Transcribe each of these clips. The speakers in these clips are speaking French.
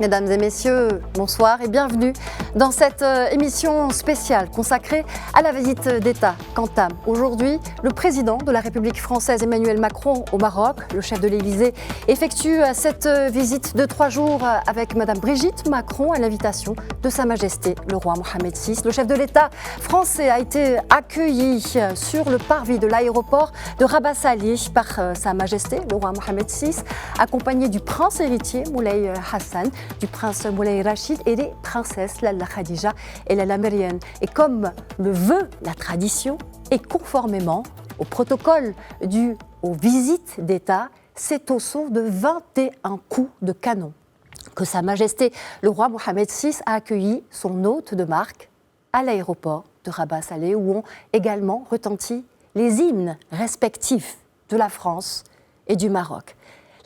Mesdames et messieurs, bonsoir et bienvenue dans cette émission spéciale consacrée à la visite d'État qu'entame aujourd'hui le président de la République française Emmanuel Macron au Maroc. Le chef de l'Élysée effectue cette visite de 3 jours avec Madame Brigitte Macron à l'invitation de Sa Majesté le roi Mohamed VI. Le chef de l'État français a été accueilli sur le parvis de l'aéroport de Rabat Salih par Sa Majesté le roi Mohamed VI, accompagné du prince héritier Moulay Hassan, du prince Moulay Rachid et des princesses Lalla Khadija et Lalla Myriam. Et comme le veut la tradition et conformément au protocole dû aux visites d'État, c'est au son de 21 coups de canon que Sa Majesté le roi Mohamed VI a accueilli son hôte de marque à l'aéroport de Rabat Salih, où ont également retenti les hymnes respectifs de la France et du Maroc.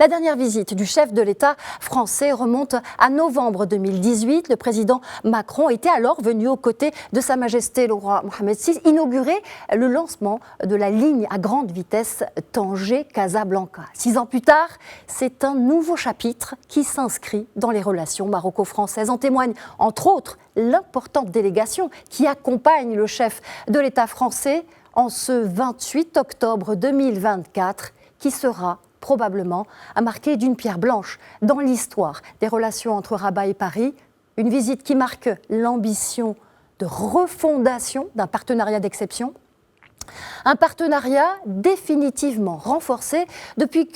La dernière visite du chef de l'État français remonte à novembre 2018. Le président Macron était alors venu aux côtés de Sa Majesté le roi Mohamed VI inaugurer le lancement de la ligne à grande vitesse Tanger-Casablanca. 6 ans plus tard, c'est un nouveau chapitre qui s'inscrit dans les relations maroco-françaises. En témoigne entre autres l'importante délégation qui accompagne le chef de l'État français en ce 28 octobre 2024 qui sera probablement à marquer d'une pierre blanche dans l'histoire des relations entre Rabat et Paris, une visite qui marque l'ambition de refondation d'un partenariat d'exception, un partenariat définitivement renforcé depuis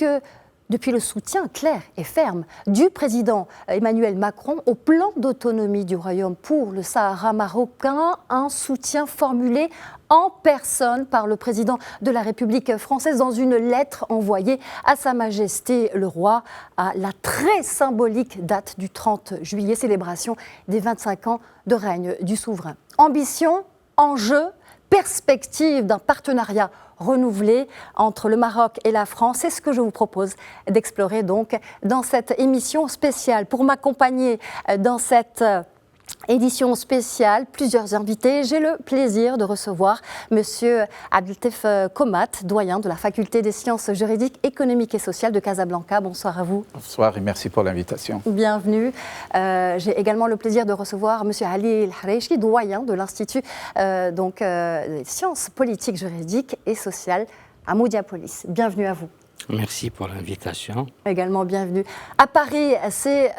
le soutien clair et ferme du président Emmanuel Macron au plan d'autonomie du Royaume pour le Sahara marocain, un soutien formulé en personne par le président de la République française dans une lettre envoyée à Sa Majesté le roi à la très symbolique date du 30 juillet, célébration des 25 ans de règne du souverain. Ambition, enjeu, perspective d'un partenariat renouvelé entre le Maroc et la France. C'est ce que je vous propose d'explorer donc dans cette émission spéciale. Pour m'accompagner dans cette édition spéciale, plusieurs invités. J'ai le plaisir de recevoir Monsieur Abdeltef Komat, doyen de la Faculté des sciences juridiques, économiques et sociales de Casablanca. Bonsoir à vous. Bonsoir et merci pour l'invitation. Bienvenue. J'ai également le plaisir de recevoir Monsieur Ali El-Hareichi, doyen de l'Institut des sciences politiques, juridiques et sociales à Moudiapolis. Bienvenue à vous. Merci pour l'invitation. Également bienvenue. À Paris, c'est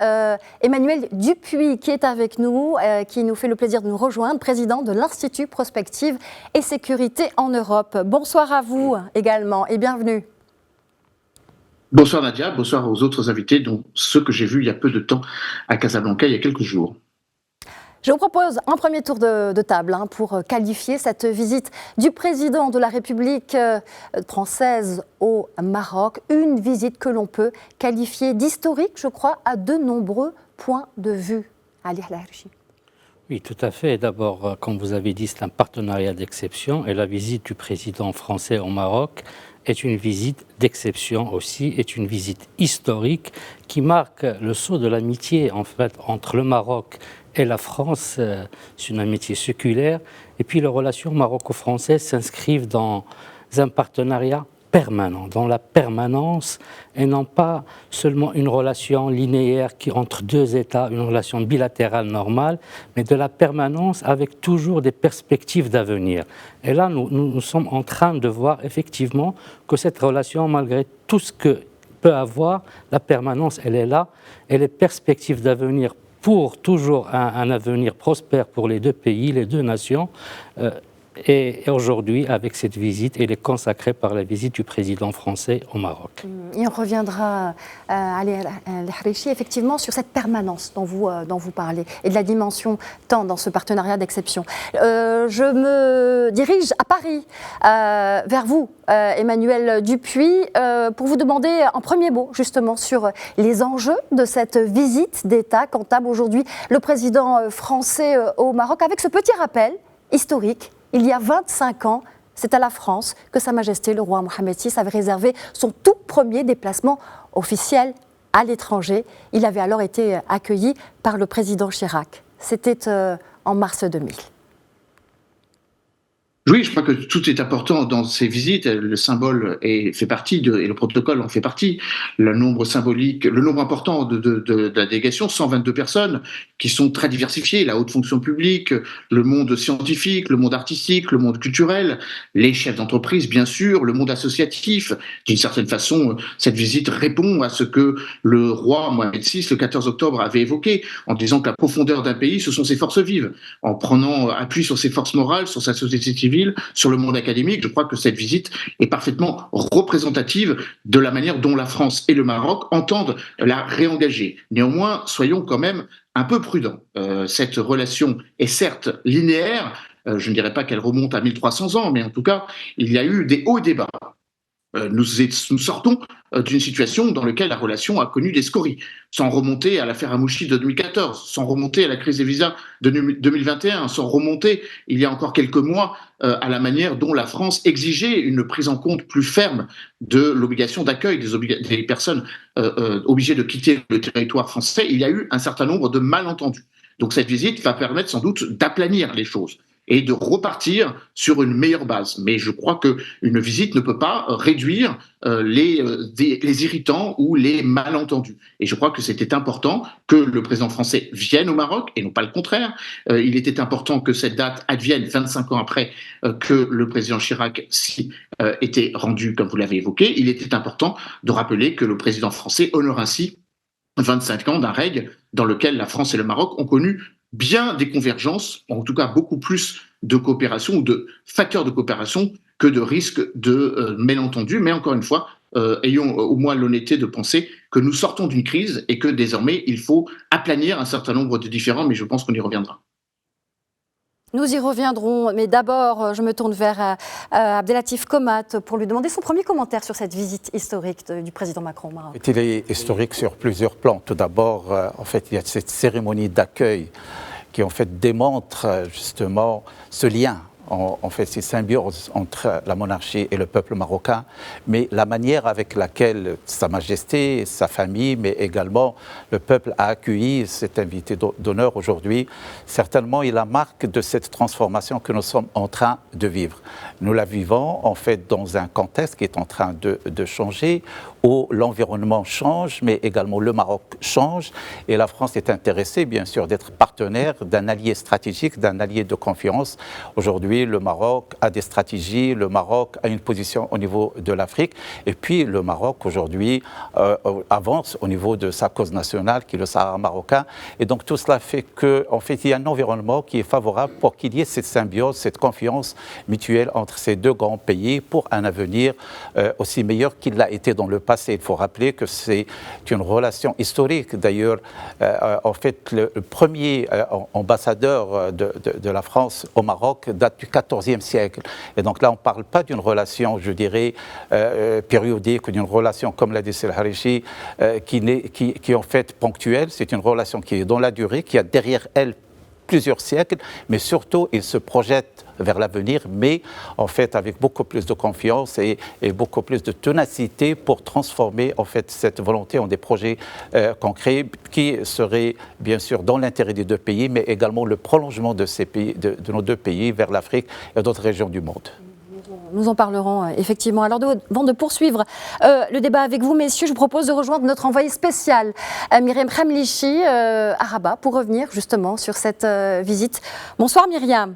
Emmanuel Dupuis qui est avec nous, qui nous fait le plaisir de nous rejoindre, président de l'Institut Prospective et Sécurité en Europe. Bonsoir à vous également et bienvenue. Bonsoir Nadia, bonsoir aux autres invités, dont ceux que j'ai vus il y a peu de temps à Casablanca, il y a quelques jours. Je vous propose un premier tour de table pour qualifier cette visite du président de la République française au Maroc. Une visite que l'on peut qualifier d'historique, je crois, à de nombreux points de vue. Ali El-Hareichi. Oui, tout à fait. D'abord, comme vous avez dit, c'est un partenariat d'exception et la visite du président français au Maroc est une visite d'exception aussi, est une visite historique qui marque le sceau de l'amitié en fait entre le Maroc et la France. C'est une amitié séculaire. Et puis les relations maroco-françaises s'inscrivent dans un partenariat permanent, dans la permanence, et non pas seulement une relation linéaire qui entre deux États, une relation bilatérale normale, mais de la permanence avec toujours des perspectives d'avenir. Et là, nous sommes en train de voir effectivement que cette relation, malgré tout ce que peut avoir, la permanence, elle est là, et les perspectives d'avenir pour toujours un avenir prospère pour les deux pays, les deux nations. Et aujourd'hui, avec cette visite, elle est consacrée par la visite du président français au Maroc. Et on reviendra, Ali El-Hareichi, effectivement, sur cette permanence dont vous parlez et de la dimension tant dans ce partenariat d'exception. Je me dirige à Paris, vers vous, Emmanuel Dupuis, pour vous demander un premier mot, justement, sur les enjeux de cette visite d'État qu'entame aujourd'hui le président français au Maroc, avec ce petit rappel historique. Il y a 25 ans, c'est à la France que Sa Majesté le roi Mohamed VI avait réservé son tout premier déplacement officiel à l'étranger. Il avait alors été accueilli par le président Chirac. C'était en mars 2000. Oui, je crois que tout est important dans ces visites. Le symbole fait partie et le protocole en fait partie. Le nombre symbolique, le nombre important de la délégation, 122 personnes, qui sont très diversifiées, la haute fonction publique, le monde scientifique, le monde artistique, le monde culturel, les chefs d'entreprise, bien sûr, le monde associatif. D'une certaine façon, cette visite répond à ce que le roi Mohamed VI, le 14 octobre, avait évoqué, en disant que la profondeur d'un pays, ce sont ses forces vives. En prenant appui sur ses forces morales, sur sa société civile, sur le monde académique, je crois que cette visite est parfaitement représentative de la manière dont la France et le Maroc entendent la réengager. Néanmoins, soyons quand même un peu prudents. Cette relation est certes linéaire, je ne dirais pas qu'elle remonte à 1300 ans, mais en tout cas, il y a eu des hauts et des bas. Nous sortons d'une situation dans laquelle la relation a connu des scories, sans remonter à l'affaire Amouchi de 2014, sans remonter à la crise des visas de 2021, sans remonter, il y a encore quelques mois, à la manière dont la France exigeait une prise en compte plus ferme de l'obligation d'accueil des personnes obligées de quitter le territoire français. Il y a eu un certain nombre de malentendus. Donc cette visite va permettre sans doute d'aplanir les choses et de repartir sur une meilleure base. Mais je crois qu'une visite ne peut pas réduire les irritants ou les malentendus. Et je crois que c'était important que le président français vienne au Maroc, et non pas le contraire. Il était important que cette date advienne 25 ans après que le président Chirac était rendu, comme vous l'avez évoqué. Il était important de rappeler que le président français honore ainsi 25 ans d'un règne dans lequel la France et le Maroc ont connu bien des convergences, en tout cas beaucoup plus de coopération ou de facteurs de coopération que de risques de malentendus. Mais encore une fois, ayons au moins l'honnêteté de penser que nous sortons d'une crise et que désormais il faut aplanir un certain nombre de différends, mais je pense qu'on y reviendra. Nous y reviendrons, mais d'abord, je me tourne vers Abdelatif Komat pour lui demander son premier commentaire sur cette visite historique du président Macron au Maroc. Il est historique sur plusieurs plans. Tout d'abord, en fait, il y a cette cérémonie d'accueil qui en fait démontre justement ce lien. En fait, ces symbiose entre la monarchie et le peuple marocain, mais la manière avec laquelle Sa Majesté, sa famille, mais également le peuple a accueilli cet invité d'honneur aujourd'hui, certainement est la marque de cette transformation que nous sommes en train de vivre. Nous la vivons en fait dans un contexte qui est en train de changer, où l'environnement change, mais également le Maroc change, et la France est intéressée, bien sûr, d'être partenaire d'un allié stratégique, d'un allié de confiance. Aujourd'hui, le Maroc a des stratégies, le Maroc a une position au niveau de l'Afrique, et puis le Maroc aujourd'hui avance au niveau de sa cause nationale, qui est le Sahara marocain, et donc tout cela fait qu'en fait, il y a un environnement qui est favorable pour qu'il y ait cette symbiose, cette confiance mutuelle entre ces deux grands pays pour un avenir aussi meilleur qu'il l'a été dans le passé. Il faut rappeler que c'est une relation historique. D'ailleurs, en fait, le premier ambassadeur de la France au Maroc date du XIVe siècle. Et donc là, on ne parle pas d'une relation, je dirais, périodique, ou d'une relation, comme l'a dit Sel Harichi, qui est en fait ponctuelle. C'est une relation qui est dans la durée, qui a derrière elle plusieurs siècles, mais surtout, il se projette vers l'avenir, mais en fait avec beaucoup plus de confiance et beaucoup plus de ténacité pour transformer en fait cette volonté en des projets concrets qui seraient bien sûr dans l'intérêt des deux pays, mais également le prolongement de ces pays, de nos deux pays vers l'Afrique et d'autres régions du monde. Nous en parlerons effectivement. Alors avant de poursuivre le débat avec vous, messieurs, je vous propose de rejoindre notre envoyé spécial, Myriam Khamlichi, à Rabat, pour revenir justement sur cette visite. Bonsoir Myriam.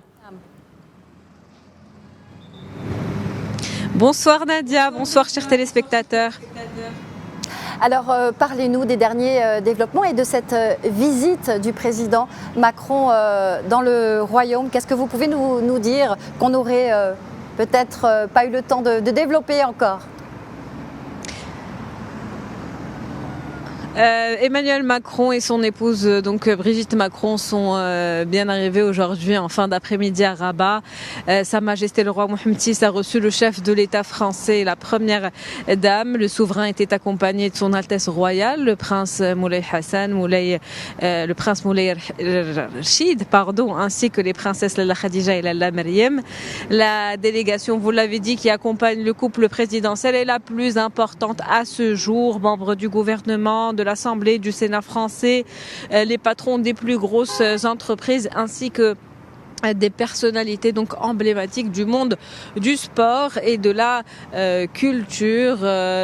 Bonsoir Nadia, bonsoir chers téléspectateurs. Alors parlez-nous des derniers développements et de cette visite du président Macron dans le Royaume. Qu'est-ce que vous pouvez nous dire qu'on aurait peut-être pas eu le temps de développer encore? Emmanuel Macron et son épouse donc Brigitte Macron sont bien arrivés aujourd'hui en fin d'après-midi à Rabat. Sa Majesté le roi Mohamed VI a reçu le chef de l'État français et la première dame. Le souverain était accompagné de son Altesse royale, le prince Moulay Hassan, le prince Moulay Rachid, ainsi que les princesses Lalla Khadija et Lalla Maryam. La délégation, vous l'avez dit, qui accompagne le couple présidentiel est la plus importante à ce jour. Membres du gouvernement, de l'Assemblée, du Sénat français, les patrons des plus grosses entreprises ainsi que des personnalités donc emblématiques du monde du sport et de la culture.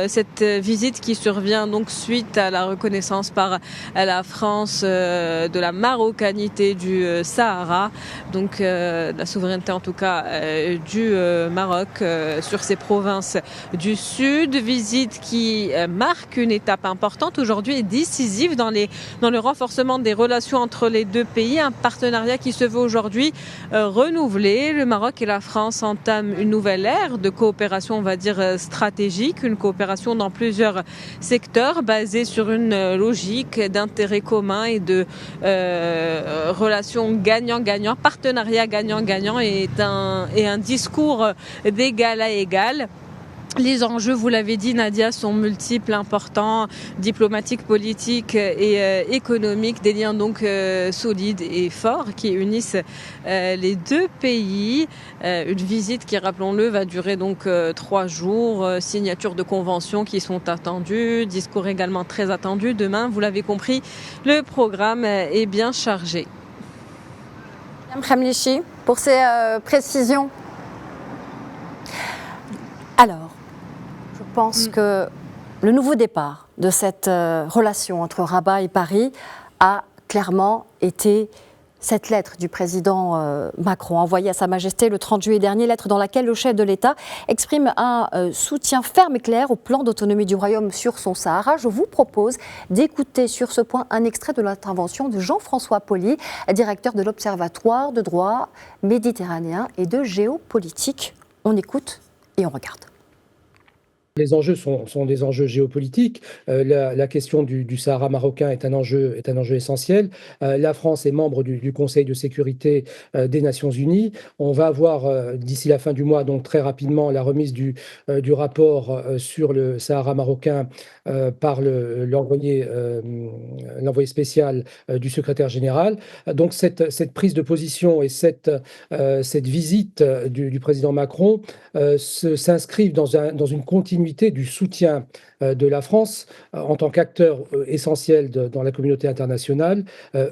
Cette visite qui survient donc suite à la reconnaissance par la France de la marocanité du Sahara, donc la souveraineté en tout cas du Maroc sur ces provinces du Sud. Visite qui marque une étape importante aujourd'hui et décisive dans le renforcement des relations entre les deux pays, un partenariat qui se veut aujourd'hui renouvelé. Le Maroc et la France entament une nouvelle ère de coopération, on va dire stratégique, une coopération dans plusieurs secteurs basée sur une logique d'intérêt commun et de relations gagnant-gagnant, partenariat gagnant-gagnant et un discours d'égal à égal. Les enjeux, vous l'avez dit Nadia, sont multiples, importants, diplomatiques, politiques et économiques, des liens donc solides et forts qui unissent les deux pays. Une visite qui, rappelons-le, va durer donc 3 jours, signature de conventions qui sont attendues, discours également très attendus. Demain, vous l'avez compris, le programme est bien chargé. Madame Khamlichi, pour ces précisions. Alors, je pense que le nouveau départ de cette relation entre Rabat et Paris a clairement été cette lettre du président Macron envoyée à Sa Majesté le 30 juillet dernier, lettre dans laquelle le chef de l'État exprime un soutien ferme et clair au plan d'autonomie du Royaume sur son Sahara. Je vous propose d'écouter sur ce point un extrait de l'intervention de Jean-François Pauly, directeur de l'Observatoire de droit méditerranéen et de géopolitique. On écoute et on regarde. Les enjeux sont des enjeux géopolitiques. La question du Sahara marocain est un enjeu essentiel. La France est membre du Conseil de sécurité des Nations Unies. On va avoir d'ici la fin du mois, donc très rapidement, la remise du rapport sur le Sahara marocain par l'envoyé spécial du secrétaire général. Donc cette prise de position et cette visite du président Macron s'inscrivent dans une continuité du soutien de la France en tant qu'acteur essentiel dans la communauté internationale à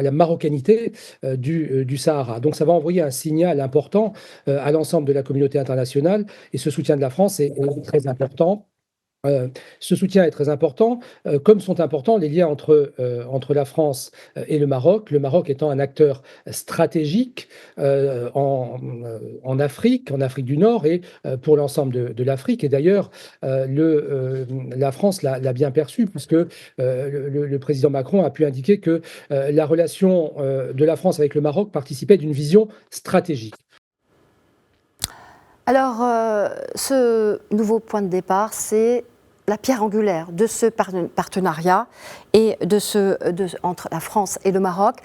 la marocanité du Sahara. Donc ça va envoyer un signal important à l'ensemble de la communauté internationale et ce soutien de la France est très important. Ce soutien est très important, comme sont importants les liens entre la France et le Maroc étant un acteur stratégique en Afrique du Nord et pour l'ensemble de l'Afrique. Et d'ailleurs, la France l'a bien perçu, puisque le président Macron a pu indiquer que la relation de la France avec le Maroc participait d'une vision stratégique. Alors, ce nouveau point de départ, c'est la pierre angulaire de ce partenariat et entre la France et le Maroc.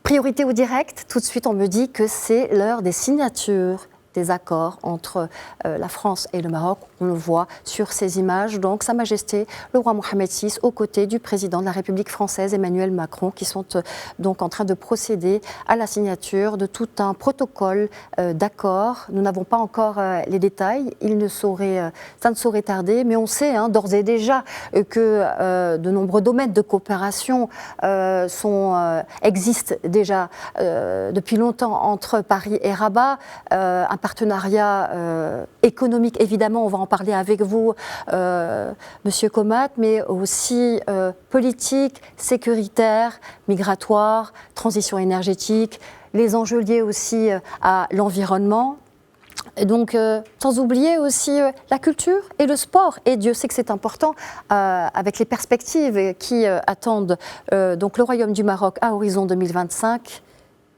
Priorité au direct, tout de suite on me dit que c'est l'heure des signatures des accords entre la France et le Maroc. On le voit sur ces images. Donc, Sa Majesté, le roi Mohamed VI, aux côtés du président de la République française, Emmanuel Macron, qui sont donc en train de procéder à la signature de tout un protocole d'accord. Nous n'avons pas encore les détails. Ça ne saurait tarder, mais on sait d'ores et déjà que de nombreux domaines de coopération existent déjà depuis longtemps entre Paris et Rabat. Un partenariat économique, évidemment, on va en parler avec vous, Monsieur Komat, mais aussi politique, sécuritaire, migratoire, transition énergétique, les enjeux liés aussi à l'environnement. Et donc, sans oublier aussi la culture et le sport. Et Dieu sait que c'est important avec les perspectives qui attendent donc le Royaume du Maroc à horizon 2025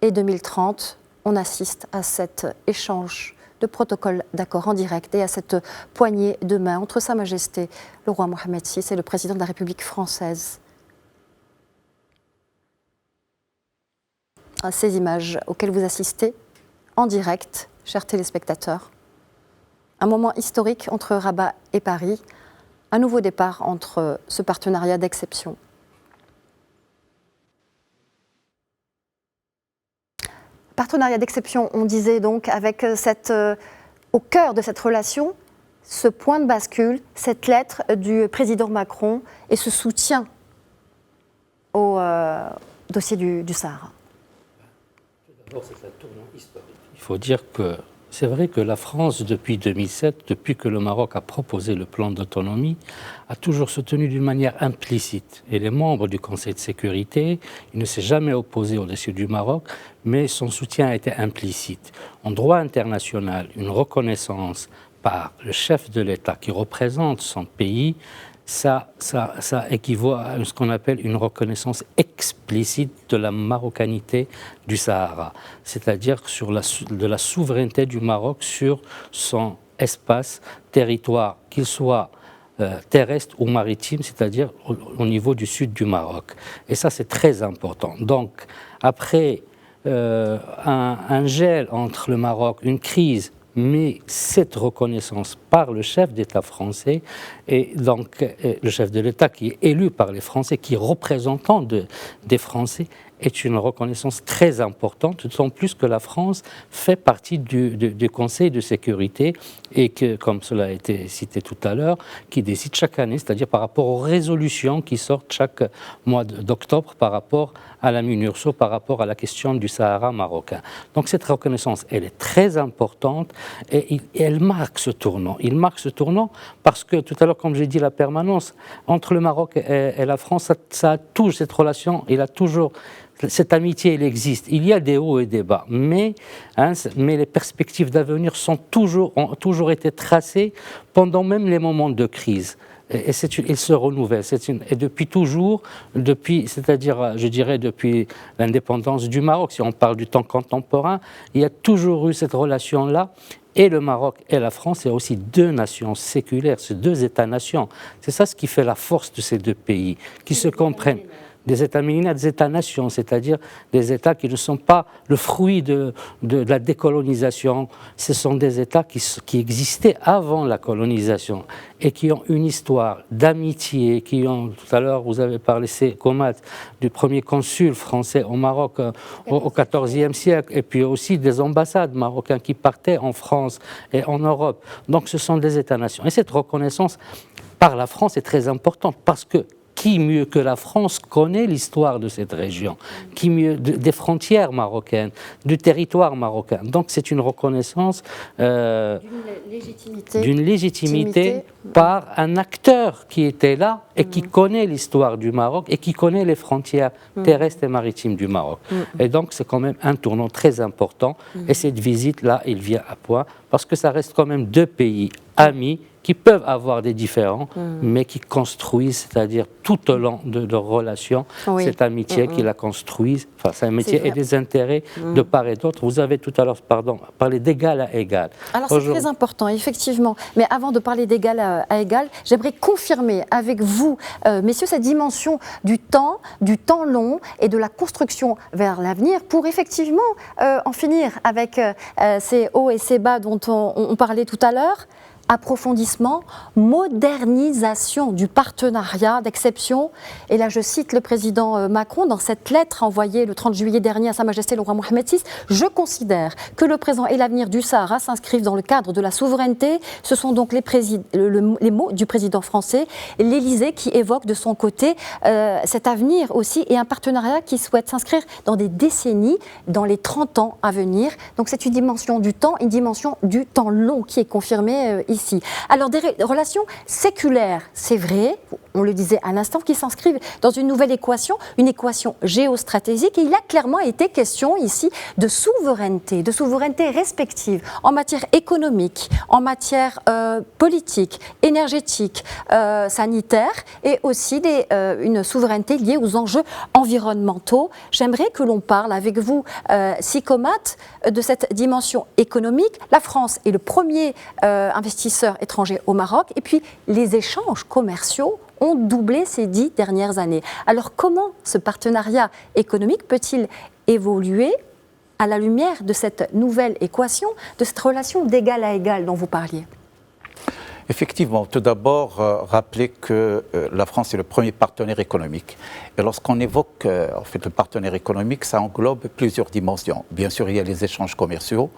et 2030. On assiste à cet échange de protocoles d'accord en direct et à cette poignée de main entre Sa Majesté, le roi Mohamed VI et le président de la République française. À ces images auxquelles vous assistez en direct, chers téléspectateurs. Un moment historique entre Rabat et Paris, un nouveau départ entre ce partenariat d'exception. Partenariat d'exception, on disait donc, avec au cœur de cette relation, ce point de bascule, cette lettre du président Macron et ce soutien au dossier du Sahara. D'abord, c'est un tournant historique. Il faut dire que c'est vrai que la France, depuis 2007, depuis que le Maroc a proposé le plan d'autonomie, a toujours soutenu d'une manière implicite. Et les membres du Conseil de sécurité, il ne s'est jamais opposé au-dessus du Maroc, mais son soutien a été implicite. En droit international, une reconnaissance par le chef de l'État qui représente son pays, ça équivaut à ce qu'on appelle une reconnaissance explicite de la marocanité du Sahara, c'est-à-dire de la souveraineté du Maroc sur son espace, territoire, qu'il soit terrestre ou maritime, c'est-à-dire au niveau du sud du Maroc. Et ça, c'est très important. Donc, après un gel entre le Maroc, une crise, mais cette reconnaissance par le chef d'État français, et donc le chef de l'État qui est élu par les Français, qui est représentant des Français, est une reconnaissance très importante, d'autant plus que la France fait partie du Conseil de sécurité et que, comme cela a été cité tout à l'heure, qui décide chaque année, c'est-à-dire par rapport aux résolutions qui sortent chaque mois d'octobre par rapport à la MINURSO, par rapport à la question du Sahara marocain. Donc cette reconnaissance, elle est très importante et elle marque ce tournant. Il marque ce tournant parce que, tout à l'heure, comme j'ai dit, la permanence entre le Maroc et la France, ça a toujours cette relation, il a toujours... Cette amitié, elle existe. Il y a des hauts et des bas, mais les perspectives d'avenir ont toujours été tracées pendant même les moments de crise. Et ils se renouvellent. Et depuis toujours, c'est-à-dire, je dirais, depuis l'indépendance du Maroc, si on parle du temps contemporain, il y a toujours eu cette relation-là. Et le Maroc et la France, c'est aussi deux nations séculaires, c'est deux États-nations. C'est ça ce qui fait la force de ces deux pays, qui se comprennent. Des États millénaires, des États-nations, c'est-à-dire des États qui ne sont pas le fruit de la décolonisation. Ce sont des États qui existaient avant la colonisation et qui ont une histoire d'amitié, qui ont, tout à l'heure vous avez parlé, c'est Comat, du premier consul français au Maroc au XIVe siècle, et puis aussi des ambassades marocaines qui partaient en France et en Europe. Donc ce sont des États-nations. Et cette reconnaissance par la France est très importante parce que qui mieux que la France connaît l'histoire de cette région, qui mieux des frontières marocaines, du territoire marocain. Donc c'est une reconnaissance d'une légitimité par un acteur qui était là et qui connaît l'histoire du Maroc et qui connaît les frontières terrestres et maritimes du Maroc. Et donc c'est quand même un tournant très important. Et cette visite-là, il vient à point parce que ça reste quand même deux pays amis qui peuvent avoir des différends, mais qui construisent, c'est-à-dire tout au long de leur relation, cette amitié qui la construisent, enfin, c'est une amitié et des intérêts de part et d'autre. Vous avez tout à l'heure, parlé d'égal à égal. Alors c'est très important, effectivement. Mais avant de parler d'égal à égal, j'aimerais confirmer avec vous, messieurs, cette dimension du temps long et de la construction vers l'avenir pour effectivement en finir avec ces hauts et ces bas dont on parlait tout à l'heure. Approfondissement, modernisation du partenariat d'exception. Et là, je cite le président Macron dans cette lettre envoyée le 30 juillet dernier à Sa Majesté le roi Mohamed VI. Je considère que le présent et l'avenir du Sahara s'inscrivent dans le cadre de la souveraineté. Ce sont donc les mots du président français, l'Élysée qui évoque de son côté cet avenir aussi et un partenariat qui souhaite s'inscrire dans des décennies, dans les 30 ans à venir. Donc c'est une dimension du temps, une dimension du temps long qui est confirmée ici. Alors des relations séculaires, c'est vrai, on le disait à l'instant, qui s'inscrivent dans une nouvelle équation, une équation géostratégique. Et il a clairement été question ici de souveraineté respective en matière économique, en matière politique, énergétique, sanitaire et aussi une souveraineté liée aux enjeux environnementaux. J'aimerais que l'on parle avec vous, Sikomat, de cette dimension économique. La France est le premier investisseur étranger au Maroc et puis les échanges commerciaux ont doublé ces 10 dernières années. Alors comment ce partenariat économique peut-il évoluer à la lumière de cette nouvelle équation, de cette relation d'égal à égal dont vous parliez ? Effectivement, tout d'abord, rappeler que la France est le premier partenaire économique. Et lorsqu'on évoque en fait, le partenaire économique, ça englobe plusieurs dimensions. Bien sûr, il y a les échanges commerciaux.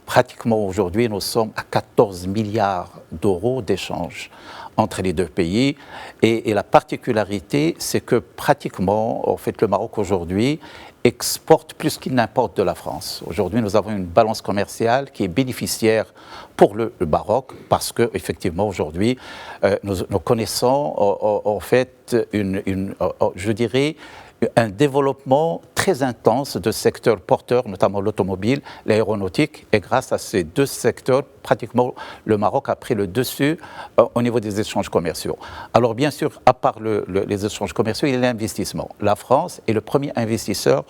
Pratiquement aujourd'hui, nous sommes à 14 milliards d'euros d'échanges entre les deux pays. Et la particularité, c'est que pratiquement, en fait, le Maroc aujourd'hui exporte plus qu'il n'importe de la France. Aujourd'hui, nous avons une balance commerciale qui est bénéficiaire pour le Maroc parce que, effectivement, aujourd'hui, nous connaissons en fait je dirais, un développement très intense de secteurs porteurs, notamment l'automobile, l'aéronautique, et grâce à ces deux secteurs, pratiquement le Maroc a pris le dessus au niveau des échanges commerciaux. Alors bien sûr, à part les échanges commerciaux, il y a l'investissement. La France est le premier investisseur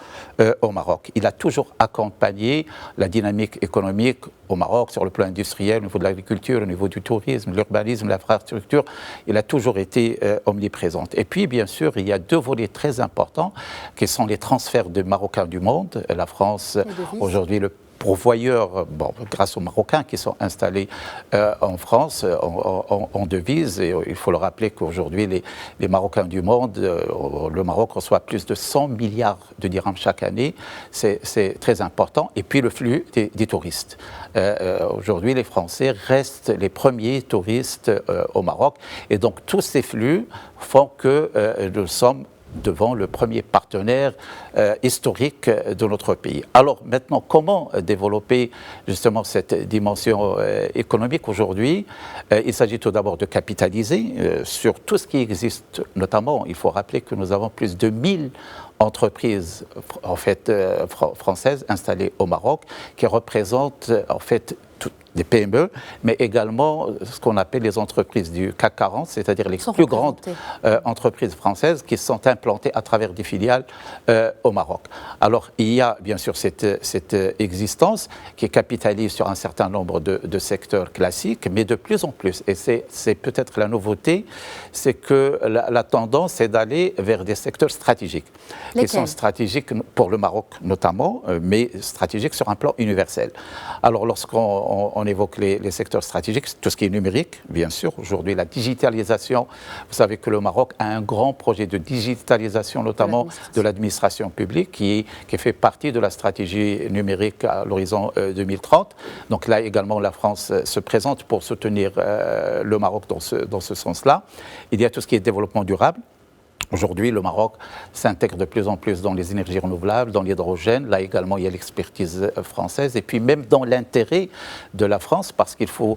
au Maroc. Il a toujours accompagné la dynamique économique au Maroc sur le plan industriel, au niveau de l'agriculture, au niveau du tourisme, l'urbanisme, l'infrastructure. Il a toujours été omniprésent. Et puis, bien sûr, il y a deux volets très importants qui sont les transferts de Marocains du monde. La France, aujourd'hui, le pourvoyeurs, grâce aux Marocains qui sont installés en France en devise. Et il faut le rappeler qu'aujourd'hui, les Marocains du monde, le Maroc reçoit plus de 100 milliards de dirhams chaque année. C'est très important. Et puis le flux des touristes. Aujourd'hui, les Français restent les premiers touristes au Maroc. Et donc, tous ces flux font que nous sommes devant le premier partenaire historique de notre pays. Alors maintenant, comment développer justement cette dimension économique aujourd'hui? Il s'agit tout d'abord de capitaliser sur tout ce qui existe, notamment, il faut rappeler que nous avons plus de 1000 entreprises en fait, françaises installées au Maroc qui représentent en fait des PME, mais également ce qu'on appelle les entreprises du CAC 40, c'est-à-dire les plus grandes entreprises françaises qui sont implantées à travers des filiales au Maroc. Alors, il y a bien sûr cette existence qui capitalise sur un certain nombre de secteurs classiques, mais de plus en plus, et c'est peut-être la nouveauté, c'est que la tendance est d'aller vers des secteurs stratégiques, qui sont stratégiques pour le Maroc notamment, mais stratégiques sur un plan universel. Alors, lorsqu'on évoque les secteurs stratégiques, tout ce qui est numérique, bien sûr. Aujourd'hui, la digitalisation, vous savez que le Maroc a un grand projet de digitalisation, notamment de l'administration publique, qui fait partie de la stratégie numérique à l'horizon 2030. Donc là également, la France se présente pour soutenir le Maroc dans ce sens-là. Il y a tout ce qui est développement durable. Aujourd'hui, le Maroc s'intègre de plus en plus dans les énergies renouvelables, dans l'hydrogène. Là également, il y a l'expertise française. Et puis même dans l'intérêt de la France, parce qu'il faut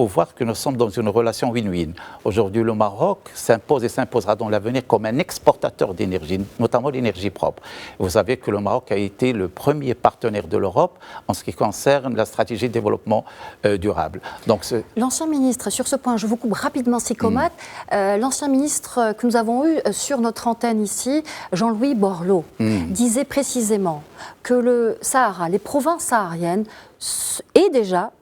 voir que nous sommes dans une relation win-win. Aujourd'hui, le Maroc s'impose et s'imposera dans l'avenir comme un exportateur d'énergie, notamment l'énergie propre. Vous savez que le Maroc a été le premier partenaire de l'Europe en ce qui concerne la stratégie de développement durable. Donc, l'ancien ministre, sur ce point, je vous coupe rapidement, Sikomat, l'ancien ministre que nous avons eu sur notre antenne ici, Jean-Louis Borloo, disait précisément que le Sahara, les provinces sahariennes, est déjà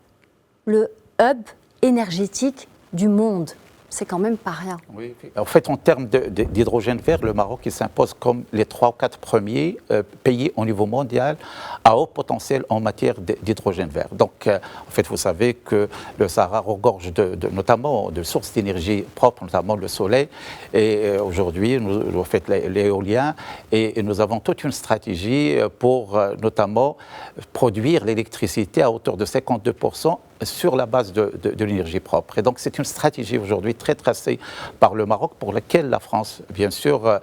le hub énergétique du monde. C'est quand même pas rien. Oui, en fait, en termes d'hydrogène vert, le Maroc s'impose comme les 3 ou 4 premiers pays au niveau mondial à haut potentiel en matière d'hydrogène vert. Donc, en fait, vous savez que le Sahara regorge notamment de sources d'énergie propres, notamment le soleil. Et aujourd'hui, nous faites l'éolien et nous avons toute une stratégie pour notamment produire l'électricité à hauteur de 52% sur la base de l'énergie propre. Et donc, c'est une stratégie aujourd'hui très tracée par le Maroc pour laquelle la France, bien sûr,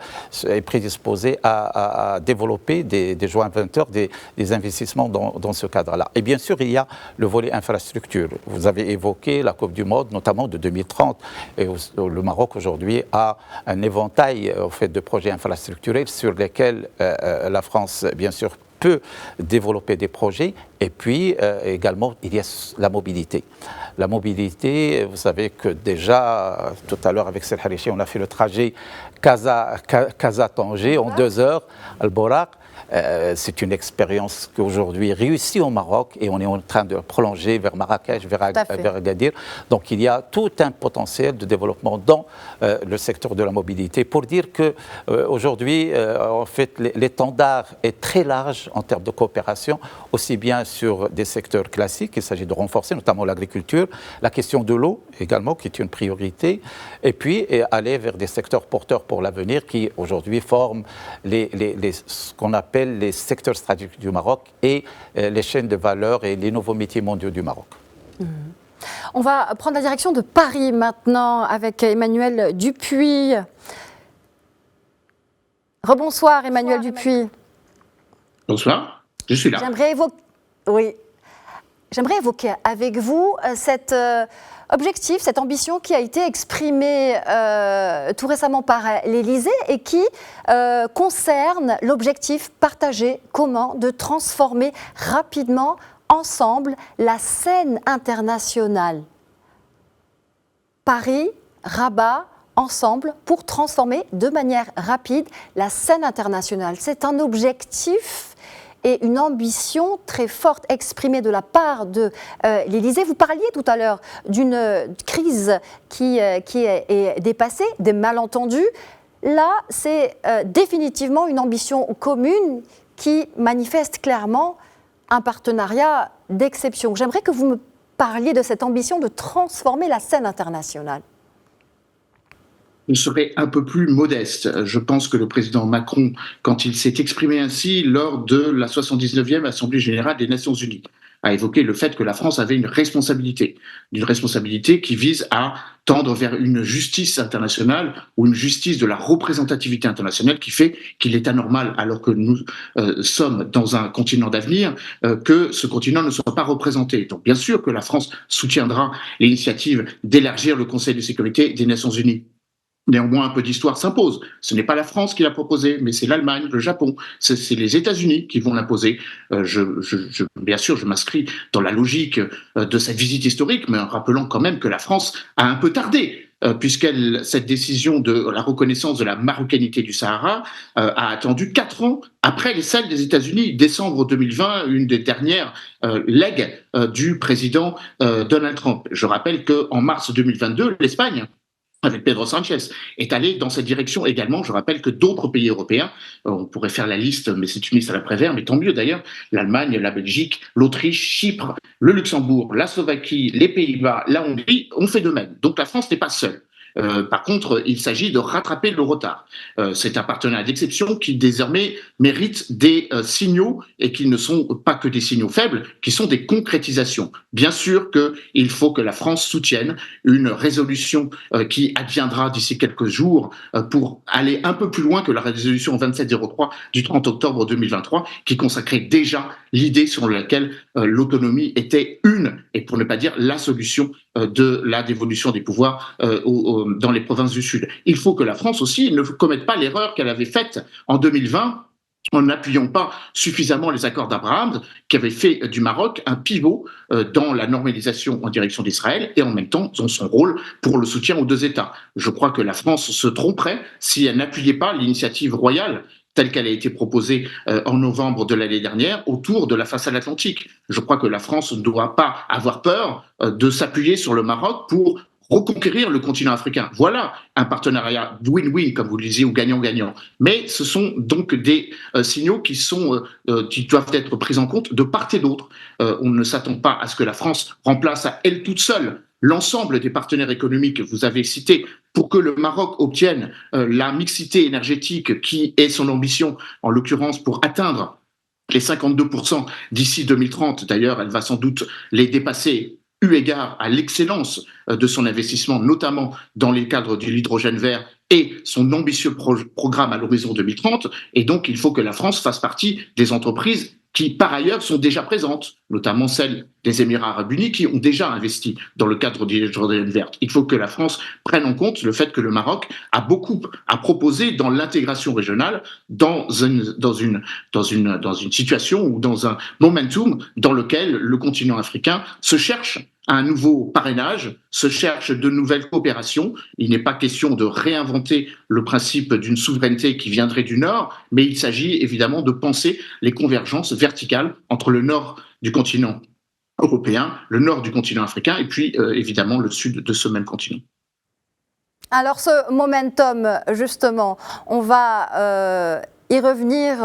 est prédisposée à développer des joint ventures, des investissements dans ce cadre-là. Et bien sûr, il y a le volet infrastructure. Vous avez évoqué la Coupe du Monde, notamment de 2030. Et le Maroc, aujourd'hui, a un éventail en fait, de projets infrastructurels sur lesquels la France, bien sûr, peut développer des projets. Et puis également, il y a la mobilité. La mobilité, vous savez que déjà, tout à l'heure avec Sel Harichi, on a fait le trajet Casa-Tanger en 2 heures, Al-Borak. C'est une expérience qu'aujourd'hui réussit au Maroc et on est en train de prolonger vers Marrakech, vers Agadir. Donc il y a tout un potentiel de développement dans le secteur de la mobilité pour dire qu'aujourd'hui, en fait, l'étendard est très large en termes de coopération, aussi bien sur des secteurs classiques, il s'agit de renforcer notamment l'agriculture, la question de l'eau également qui est une priorité, et puis aller vers des secteurs porteurs pour l'avenir qui aujourd'hui forment ce qu'on appelle les secteurs stratégiques du Maroc et les chaînes de valeur et les nouveaux métiers mondiaux du Maroc. On va prendre la direction de Paris maintenant avec Emmanuel Dupuis. Rebonsoir Emmanuel Dupuis. Bonsoir, je suis là. J'aimerais évoquer avec vous cet objectif, cette ambition qui a été exprimée tout récemment par l'Élysée et qui concerne l'objectif partagé commun de transformer rapidement ensemble la scène internationale. Paris, Rabat, ensemble pour transformer de manière rapide la scène internationale. C'est un objectif et une ambition très forte exprimée de la part de l'Élysée. Vous parliez tout à l'heure d'une crise qui est dépassée, des malentendus. Là, c'est définitivement une ambition commune qui manifeste clairement un partenariat d'exception. J'aimerais que vous me parliez de cette ambition de transformer la scène internationale. Je serais un peu plus modeste. Je pense que le président Macron, quand il s'est exprimé ainsi lors de la 79e Assemblée générale des Nations unies, a évoqué le fait que la France avait une responsabilité qui vise à tendre vers une justice internationale ou une justice de la représentativité internationale qui fait qu'il est anormal, alors que nous sommes dans un continent d'avenir, que ce continent ne soit pas représenté. Donc bien sûr que la France soutiendra l'initiative d'élargir le Conseil de sécurité des Nations unies. Néanmoins, un peu d'histoire s'impose. Ce n'est pas la France qui l'a proposé, mais c'est l'Allemagne, le Japon, c'est les États-Unis qui vont l'imposer. Bien sûr, je m'inscris dans la logique de cette visite historique, mais en rappelant quand même que la France a un peu tardé, cette décision de la reconnaissance de la marocanité du Sahara a attendu 4 ans après celle des États-Unis, décembre 2020, une des dernières legs du président Donald Trump. Je rappelle qu'en mars 2022, l'Espagne, avec Pedro Sanchez, est allé dans cette direction également. Je rappelle que d'autres pays européens, on pourrait faire la liste, mais c'est une liste à l'après-vert, mais tant mieux d'ailleurs, l'Allemagne, la Belgique, l'Autriche, Chypre, le Luxembourg, la Slovaquie, les Pays-Bas, la Hongrie ont fait de même. Donc la France n'est pas seule. Par contre, il s'agit de rattraper le retard. C'est un partenariat d'exception qui désormais mérite des signaux et qui ne sont pas que des signaux faibles, qui sont des concrétisations. Bien sûr qu'il faut que la France soutienne une résolution qui adviendra d'ici quelques jours pour aller un peu plus loin que la résolution 2703 du 30 octobre 2023 qui consacrait déjà l'idée sur laquelle l'autonomie était une, et pour ne pas dire la solution de la dévolution des pouvoirs dans les provinces du Sud. Il faut que la France aussi ne commette pas l'erreur qu'elle avait faite en 2020 en n'appuyant pas suffisamment les accords d'Abraham qui avaient fait du Maroc un pivot dans la normalisation en direction d'Israël et en même temps dans son rôle pour le soutien aux 2 États. Je crois que la France se tromperait si elle n'appuyait pas l'initiative royale telle qu'elle a été proposée en novembre de l'année dernière autour de la façade atlantique. Je crois que la France ne doit pas avoir peur de s'appuyer sur le Maroc pour reconquérir le continent africain. Voilà un partenariat win-win, comme vous le disiez, ou gagnant-gagnant. Mais ce sont donc des signaux qui doivent être pris en compte de part et d'autre. On ne s'attend pas à ce que la France remplace à elle toute seule l'ensemble des partenaires économiques que vous avez cités pour que le Maroc obtienne la mixité énergétique qui est son ambition, en l'occurrence pour atteindre les 52% d'ici 2030. D'ailleurs, elle va sans doute les dépasser eu égard à l'excellence de son investissement, notamment dans les cadres de l'hydrogène vert et son ambitieux programme à l'horizon 2030. Et donc, il faut que la France fasse partie des entreprises qui, par ailleurs, sont déjà présentes, notamment celles des Émirats arabes unis qui ont déjà investi dans le cadre de l'hydrogène vert. Il faut que la France prenne en compte le fait que le Maroc a beaucoup à proposer dans l'intégration régionale, dans une situation ou dans un momentum dans lequel le continent africain se cherche un nouveau parrainage, se cherche de nouvelles coopérations. Il n'est pas question de réinventer le principe d'une souveraineté qui viendrait du Nord, mais il s'agit évidemment de penser les convergences verticales entre le nord du continent européen, le nord du continent africain et puis évidemment le sud de ce même continent. Alors ce momentum, justement, on va y revenir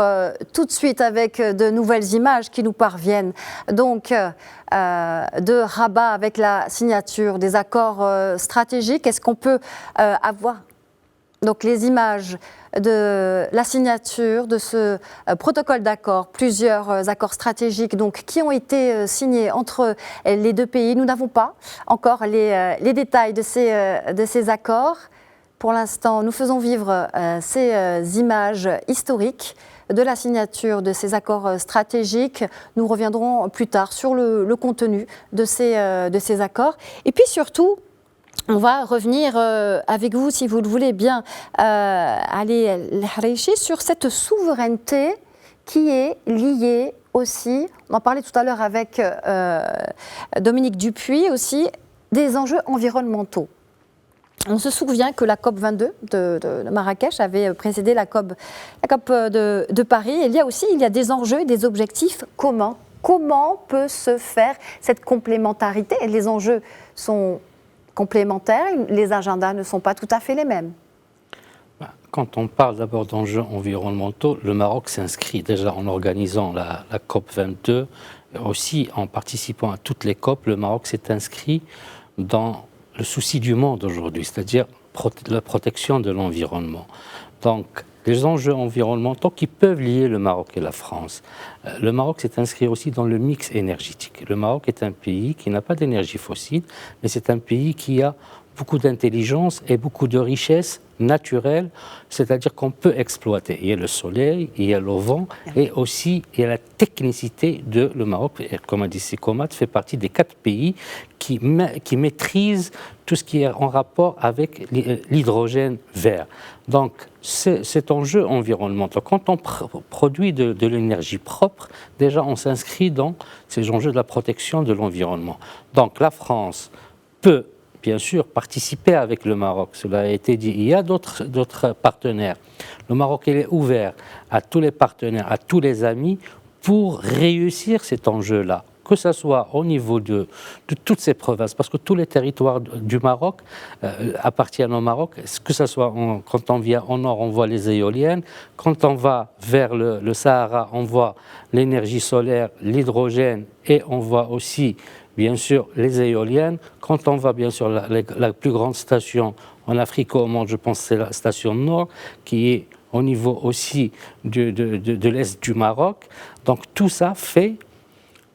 tout de suite avec de nouvelles images qui nous parviennent. Donc, de Rabat avec la signature des accords stratégiques. Est-ce qu'on peut avoir... donc les images de la signature de ce protocole d'accord, plusieurs accords stratégiques donc, qui ont été signés entre les deux pays. Nous n'avons pas encore les détails de ces accords. Pour l'instant, nous faisons vivre ces images historiques de la signature de ces accords stratégiques. Nous reviendrons plus tard sur le contenu de ces accords. Et puis surtout, on va revenir avec vous, si vous le voulez bien, Ali El-Hareichi, sur cette souveraineté qui est liée aussi, on en parlait tout à l'heure avec Dominique Dupuis aussi, des enjeux environnementaux. On se souvient que la COP22 de Marrakech avait précédé la COP de Paris. Il y a des enjeux et des objectifs communs. Comment peut se faire cette complémentarité? Les enjeux sont complémentaires, les agendas ne sont pas tout à fait les mêmes. Quand on parle d'abord d'enjeux environnementaux, le Maroc s'inscrit déjà en organisant la COP22, aussi en participant à toutes les COP, le Maroc s'est inscrit dans le souci du monde aujourd'hui, c'est-à-dire la protection de l'environnement. Donc, les enjeux environnementaux qui peuvent lier le Maroc et la France. Le Maroc s'est inscrit aussi dans le mix énergétique. Le Maroc est un pays qui n'a pas d'énergie fossile, mais c'est un pays qui a beaucoup d'intelligence et beaucoup de richesses naturelles, c'est-à-dire qu'on peut exploiter. Il y a le soleil, il y a le vent, et aussi il y a la technicité de le Maroc. Et comme a dit Sikomat, fait partie des 4 pays qui maîtrisent tout ce qui est en rapport avec l'hydrogène vert. Donc, cet enjeu environnemental, quand on produit de l'énergie propre, déjà on s'inscrit dans ces enjeux de la protection de l'environnement. Donc, la France peut bien sûr participer avec le Maroc, cela a été dit. Il y a d'autres partenaires. Le Maroc il est ouvert à tous les partenaires, à tous les amis pour réussir cet enjeu-là, que ce soit au niveau de toutes ces provinces, parce que tous les territoires du Maroc appartiennent au Maroc, que ce soit quand on vient au nord, on voit les éoliennes, quand on va vers le Sahara, on voit l'énergie solaire, l'hydrogène, et on voit aussi bien sûr les éoliennes. Quand on va bien sûr la plus grande station en Afrique au monde, je pense c'est la station Nord, qui est au niveau aussi de l'est du Maroc. Donc tout ça fait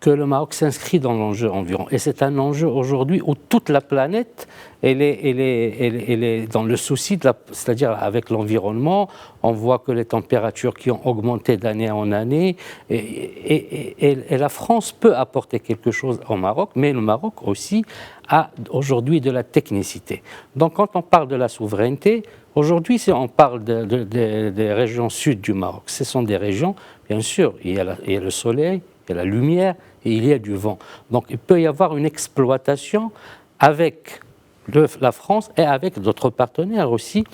que le Maroc s'inscrit dans l'enjeu environ. Et c'est un enjeu aujourd'hui où toute la planète elle est dans le souci, c'est-à-dire avec l'environnement. On voit que les températures qui ont augmenté d'année en année, et la France peut apporter quelque chose au Maroc, mais le Maroc aussi a aujourd'hui de la technicité. Donc quand on parle de la souveraineté, aujourd'hui si on parle des régions sud du Maroc, ce sont des régions, bien sûr, il y a le soleil, il y a la lumière et il y a du vent. Donc il peut y avoir une exploitation avec la France et avec d'autres partenaires aussi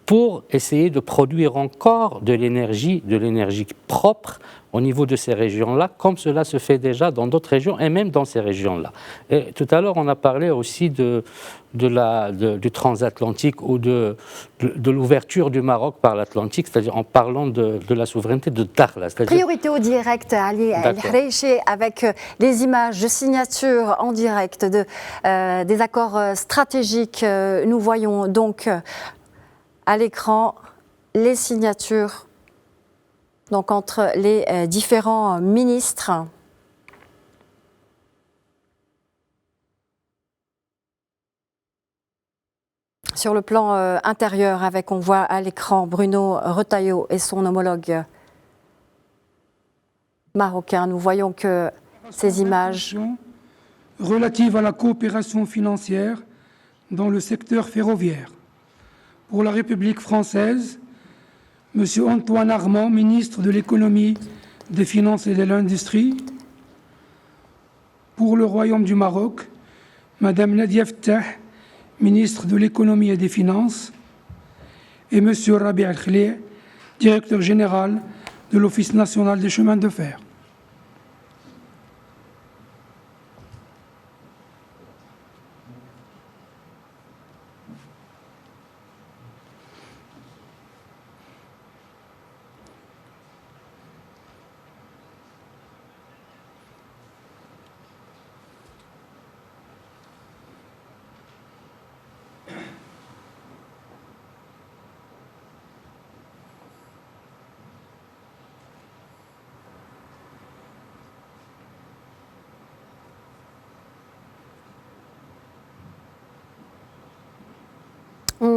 pour essayer de produire encore de l'énergie propre au niveau de ces régions-là, comme cela se fait déjà dans d'autres régions et même dans ces régions-là. Et tout à l'heure, on a parlé aussi du transatlantique ou de l'ouverture du Maroc par l'Atlantique, c'est-à-dire en parlant de la souveraineté de Dakhla. Priorité au direct, Ali El-Hareichi, avec les images de signature en direct des accords stratégiques. Nous voyons donc à l'écran les signatures donc entre les différents ministres. Sur le plan intérieur, on voit à l'écran Bruno Retailleau et son homologue marocain. Nous voyons que ces images relatives à la coopération financière dans le secteur ferroviaire. Pour la République française, M. Antoine Armand, ministre de l'Économie, des Finances et de l'Industrie. Pour le Royaume du Maroc, Mme Nadia Ftah, ministre de l'Économie et des Finances, et M. Rabi Al-Khlih, directeur général de l'Office national des chemins de fer.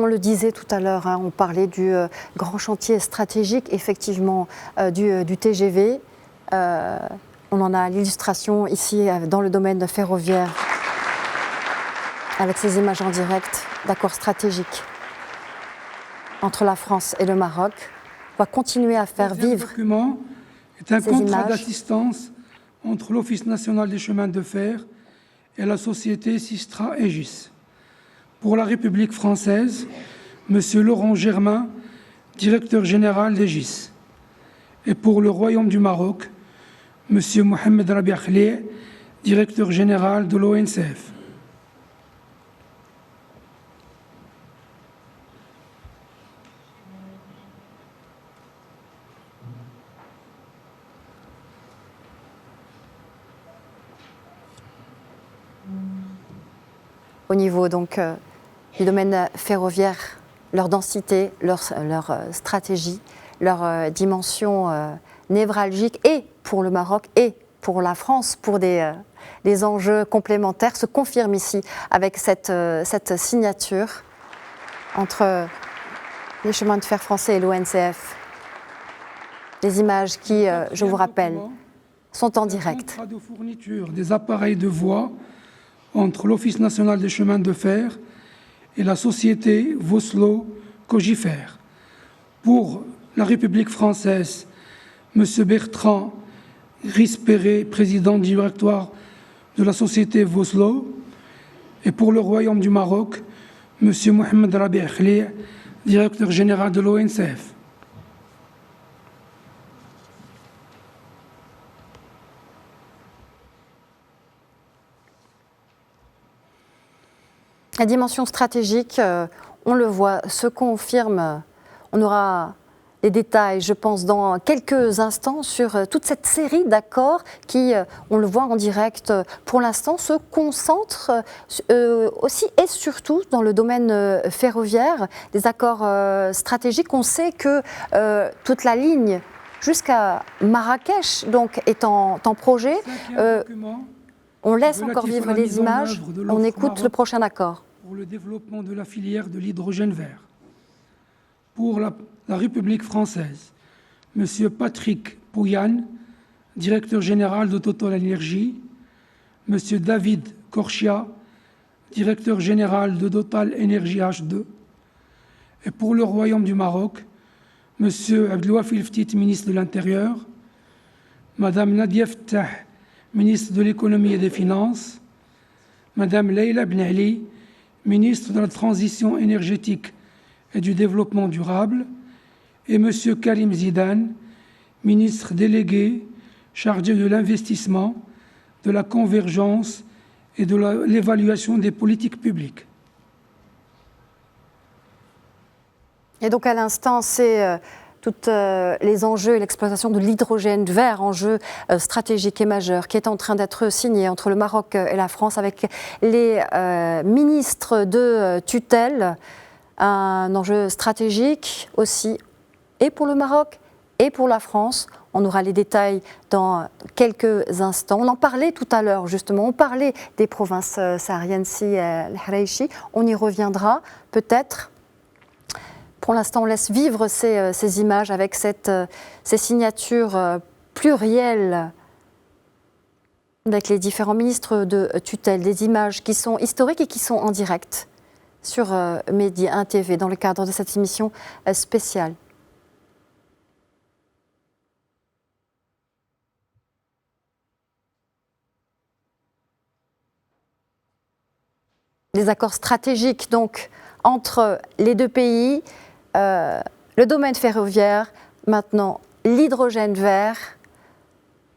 on le disait tout à l'heure, on parlait du grand chantier stratégique, effectivement, du TGV. On en a l'illustration ici dans le domaine ferroviaire, avec ces images en direct d'accords stratégiques entre la France et le Maroc. On va continuer à faire vivre ces document est un contrat images d'assistance entre l'Office national des chemins de fer et la société Sistra Aegis. Pour la République française, M. Laurent Germain, directeur général d'Aegis. Et pour le Royaume du Maroc, M. Mohamed Rabi Khlé, directeur général de l'ONCF. Au niveau donc du domaine ferroviaire, leur densité, leur stratégie, leur dimension névralgique, et pour le Maroc et pour la France, pour des enjeux complémentaires, se confirment ici avec cette signature entre les chemins de fer français et l'ONCF. Des images qui, je vous rappelle, sont en direct. Contrat de fourniture des appareils de voie entre l'Office national des chemins de fer et la société Vosloo-Cogifer. Pour la République française, M. Bertrand Grispéré, président du directoire de la société Vosloo, et pour le Royaume du Maroc, M. Mohamed Rabi Khlé, directeur général de l'ONCF. La dimension stratégique, on le voit, se confirme. On aura les détails, je pense, dans quelques instants sur toute cette série d'accords qui, on le voit en direct, pour l'instant, se concentrent aussi et surtout dans le domaine ferroviaire. Des accords stratégiques, on sait que toute la ligne jusqu'à Marrakech donc, est en projet. On laisse encore vivre les images, on écoute le prochain accord. Pour le développement de la filière de l'hydrogène vert. Pour la République française, M. Patrick Pouyanné, directeur général de Total Energy, M. David Corchia, directeur général de Total Energy H2, et pour le Royaume du Maroc, M. Abdelouafi Ftit, ministre de l'Intérieur, Mme Nadia Ftah, ministre de l'Économie et des Finances, Mme Leïla Ben Ali, ministre de la Transition énergétique et du Développement durable, et M. Karim Zidane, ministre délégué chargé de l'investissement, de la convergence et de l'évaluation des politiques publiques. Et donc à l'instant, c'est tous les enjeux et l'exploitation de l'hydrogène vert, enjeu stratégique et majeur, qui est en train d'être signé entre le Maroc et la France avec les ministres de tutelle. Un enjeu stratégique aussi, et pour le Maroc et pour la France. On aura les détails dans quelques instants. On en parlait tout à l'heure, justement. On parlait des provinces sahariennes, si Al-Haraichi. On y reviendra peut-être. Pour l'instant, on laisse vivre ces images avec ces signatures plurielles avec les différents ministres de tutelle, des images qui sont historiques et qui sont en direct sur Medi 1 TV dans le cadre de cette émission spéciale. Des accords stratégiques donc entre les deux pays. Le domaine ferroviaire, maintenant l'hydrogène vert,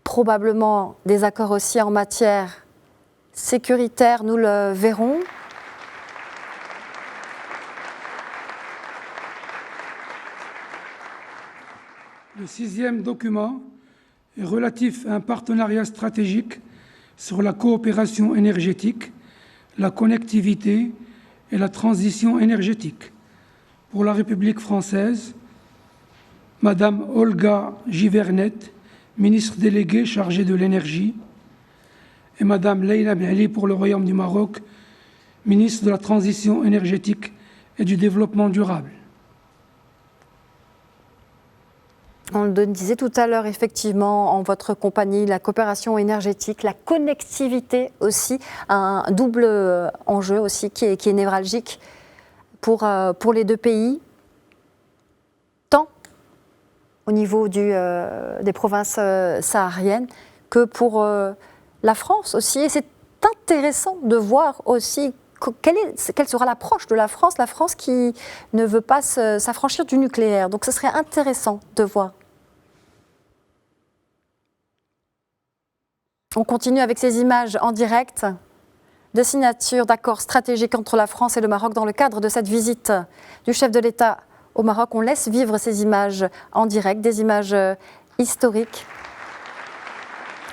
probablement des accords aussi en matière sécuritaire, nous le verrons. Le 6e document est relatif à un partenariat stratégique sur la coopération énergétique, la connectivité et la transition énergétique. Pour la République française, Madame Olga Givernet, ministre déléguée chargée de l'énergie, et Madame Leïla Ben Ali pour le Royaume du Maroc, ministre de la Transition énergétique et du développement durable. On le disait tout à l'heure, effectivement, en votre compagnie, la coopération énergétique, la connectivité aussi, un double enjeu aussi qui est névralgique pour les deux pays, tant au niveau des provinces sahariennes que pour la France aussi. Et c'est intéressant de voir aussi quelle sera l'approche de la France qui ne veut pas s'affranchir du nucléaire. Donc ce serait intéressant de voir. On continue avec ces images en direct de signature d'accords stratégiques entre la France et le Maroc dans le cadre de cette visite du chef de l'État au Maroc. On laisse vivre ces images en direct, des images historiques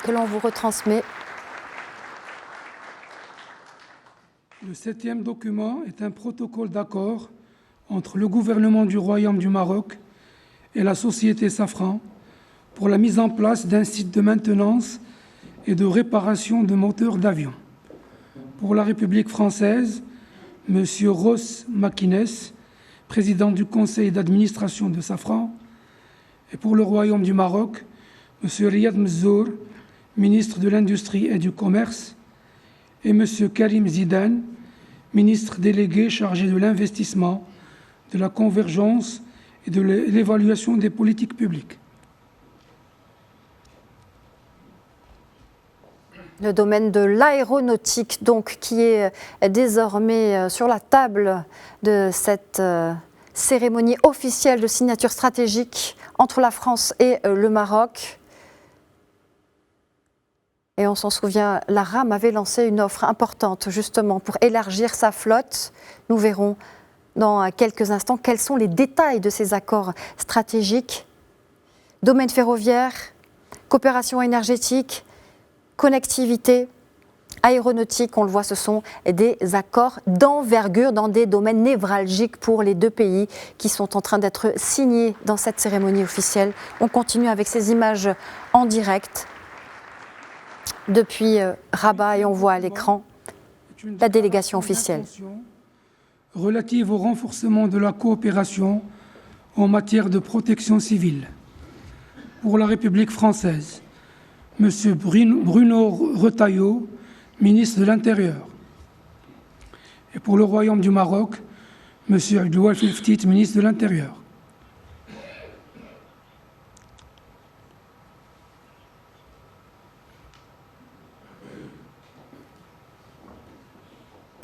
que l'on vous retransmet. Le 7e document est un protocole d'accord entre le gouvernement du Royaume du Maroc et la société Safran pour la mise en place d'un site de maintenance et de réparation de moteurs d'avion. Pour la République française, M. Ross Makines, président du conseil d'administration de Safran, et pour le Royaume du Maroc, M. Riyad Mzour, ministre de l'Industrie et du Commerce, et M. Karim Zidane, ministre délégué chargé de l'investissement, de la convergence et de l'évaluation des politiques publiques. Le domaine de l'aéronautique, donc, qui est désormais sur la table de cette cérémonie officielle de signature stratégique entre la France et le Maroc. Et on s'en souvient, la RAM avait lancé une offre importante justement pour élargir sa flotte. Nous verrons dans quelques instants quels sont les détails de ces accords stratégiques. Domaine ferroviaire, coopération énergétique, connectivité, aéronautique, on le voit, ce sont des accords d'envergure dans des domaines névralgiques pour les deux pays qui sont en train d'être signés dans cette cérémonie officielle. On continue avec ces images en direct depuis Rabat et on voit à l'écran la délégation officielle. Relative au renforcement de la coopération en matière de protection civile. Pour la République française, M. Bruno Retailleau, ministre de l'Intérieur. Et pour le Royaume du Maroc, M. Abdel Ftit, ministre de l'Intérieur.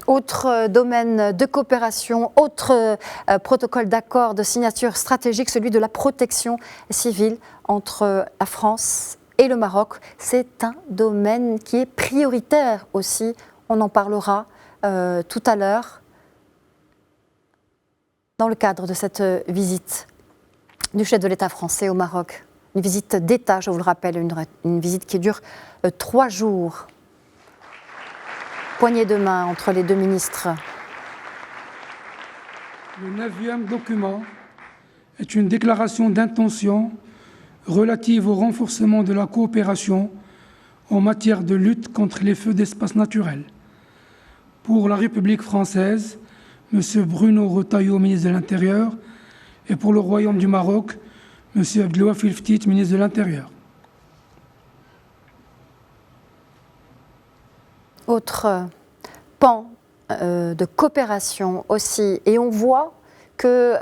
Autre domaine de coopération, autre protocole d'accord de signature stratégique, celui de la protection civile entre la France et le Maroc. C'est un domaine qui est prioritaire aussi. On en parlera tout à l'heure dans le cadre de cette visite du chef de l'État français au Maroc. Une visite d'État, je vous le rappelle, une visite qui dure 3 jours. Poignée de main entre les deux ministres. Le 9e document est une déclaration d'intention relative au renforcement de la coopération en matière de lutte contre les feux d'espace naturel. Pour la République française, M. Bruno Retailleau, ministre de l'Intérieur, et pour le Royaume du Maroc, M. Abdel Ftit, ministre de l'Intérieur. Autre pan de coopération aussi, et on voit que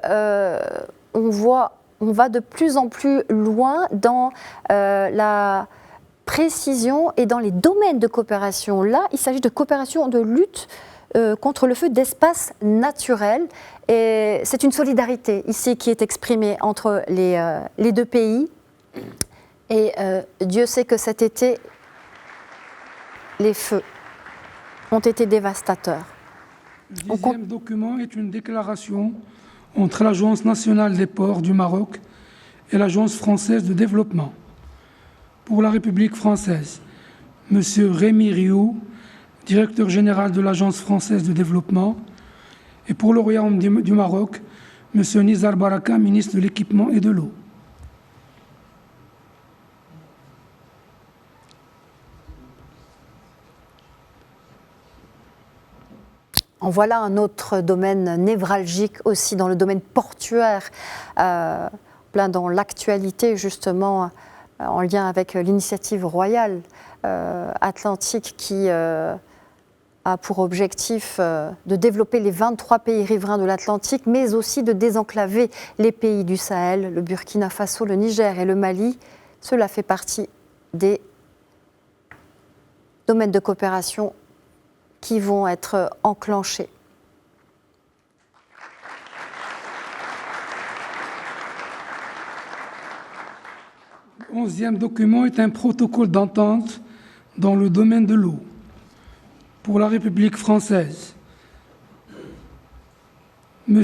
on va de plus en plus loin dans la précision et dans les domaines de coopération. Là, il s'agit de coopération de lutte contre le feu d'espace naturel, et c'est une solidarité ici qui est exprimée entre les deux pays. Et Dieu sait que cet été, les feux ont été dévastateurs. Le 10e document est une déclaration entre l'Agence nationale des ports du Maroc et l'Agence française de développement. Pour la République française, M. Rémi Rioux, directeur général de l'Agence française de développement, et pour le Royaume du Maroc, M. Nizar Baraka, ministre de l'équipement et de l'eau. En voilà un autre domaine névralgique aussi dans le domaine portuaire, plein dans l'actualité justement, en lien avec l'initiative royale atlantique qui a pour objectif de développer les 23 pays riverains de l'Atlantique, mais aussi de désenclaver les pays du Sahel, le Burkina Faso, le Niger et le Mali. Cela fait partie des domaines de coopération qui vont être enclenchés. Le 11e document est un protocole d'entente dans le domaine de l'eau. Pour la République française, M.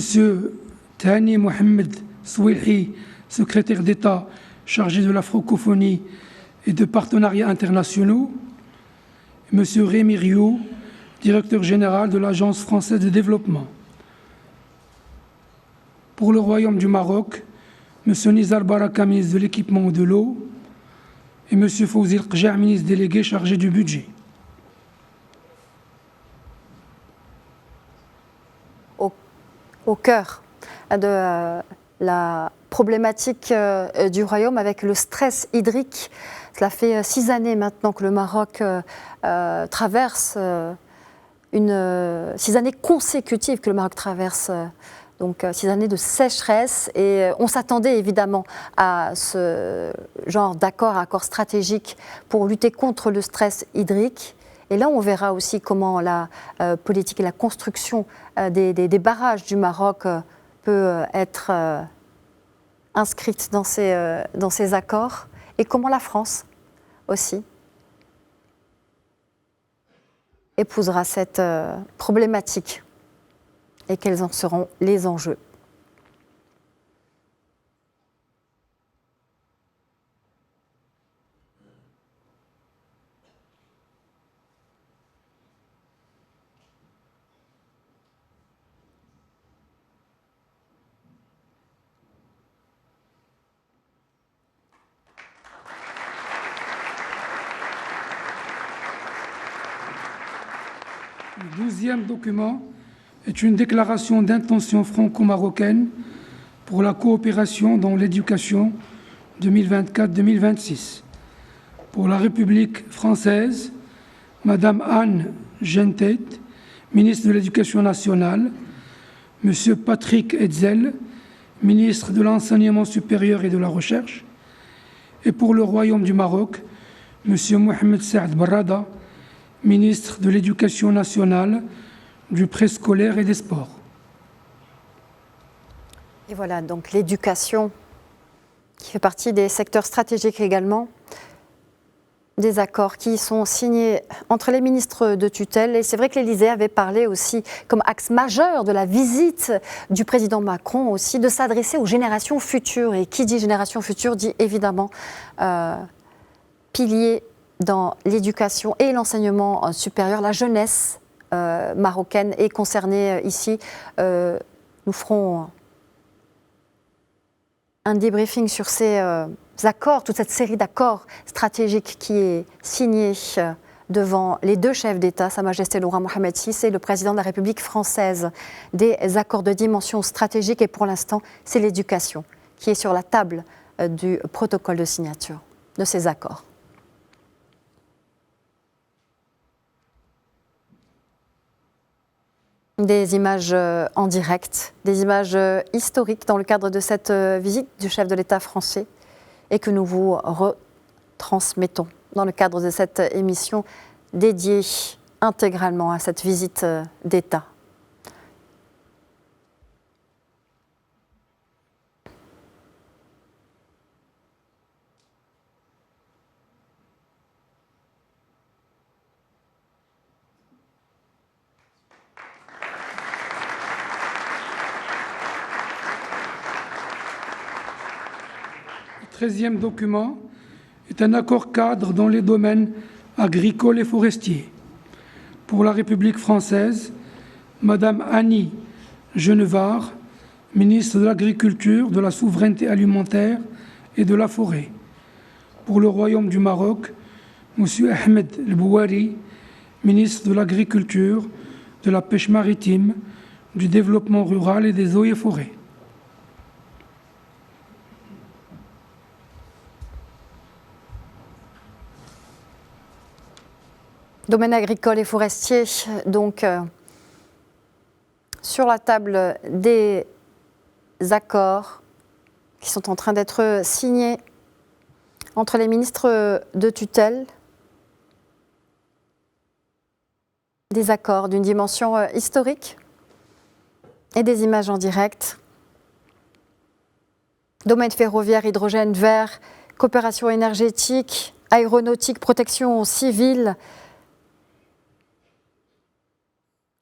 Thani Mohamed Souilhi, secrétaire d'État chargé de la francophonie et de partenariats internationaux, et M. Rémi Rio, directeur général de l'Agence française de développement. Pour le Royaume du Maroc, M. Nizar Baraka, ministre de l'équipement et de l'eau, et M. Fawzi El-Qja, ministre délégué chargé du budget. Au cœur de la problématique du Royaume avec le stress hydrique. Cela fait 6 années maintenant que le Maroc traverse 6 années consécutives que le Maroc traverse, donc 6 années de sécheresse. Et on s'attendait évidemment à ce genre accord stratégique pour lutter contre le stress hydrique. Et là, on verra aussi comment la politique et la construction des barrages du Maroc peut être inscrite dans ces accords, et comment la France aussi épousera cette problématique et quels en seront les enjeux. Le 12e document est une déclaration d'intention franco-marocaine pour la coopération dans l'éducation 2024-2026. Pour la République française, Madame Anne Gentet, ministre de l'Éducation nationale, Monsieur Patrick Hetzel, ministre de l'Enseignement supérieur et de la Recherche, et pour le Royaume du Maroc, Monsieur Mohamed Saad Barrada, ministre de l'Éducation nationale, du préscolaire et des sports. Et voilà, donc l'éducation qui fait partie des secteurs stratégiques également, des accords qui sont signés entre les ministres de tutelle. Et c'est vrai que l'Élysée avait parlé aussi, comme axe majeur de la visite du président Macron aussi, de s'adresser aux générations futures. Et qui dit génération future dit évidemment pilier dans l'éducation et l'enseignement supérieur. La jeunesse marocaine est concernée ici. Nous ferons un débriefing sur ces accords, toute cette série d'accords stratégiques qui est signée devant les deux chefs d'État, Sa Majesté le roi Mohamed VI et le président de la République française. Des accords de dimension stratégique, et pour l'instant, c'est l'éducation qui est sur la table du protocole de signature de ces accords. Des images en direct, des images historiques dans le cadre de cette visite du chef de l'État français et que nous vous retransmettons dans le cadre de cette émission dédiée intégralement à cette visite d'État. Le 13e document est un accord cadre dans les domaines agricoles et forestiers. Pour la République française, Madame Annie Genevard, ministre de l'Agriculture, de la Souveraineté alimentaire et de la Forêt. Pour le Royaume du Maroc, Monsieur Ahmed El Bouari, ministre de l'Agriculture, de la pêche maritime, du développement rural et des eaux et forêts. Domaine agricole et forestier, donc sur la table des accords qui sont en train d'être signés entre les ministres de tutelle, des accords d'une dimension historique et des images en direct. Domaine ferroviaire, hydrogène vert, coopération énergétique, aéronautique, protection civile,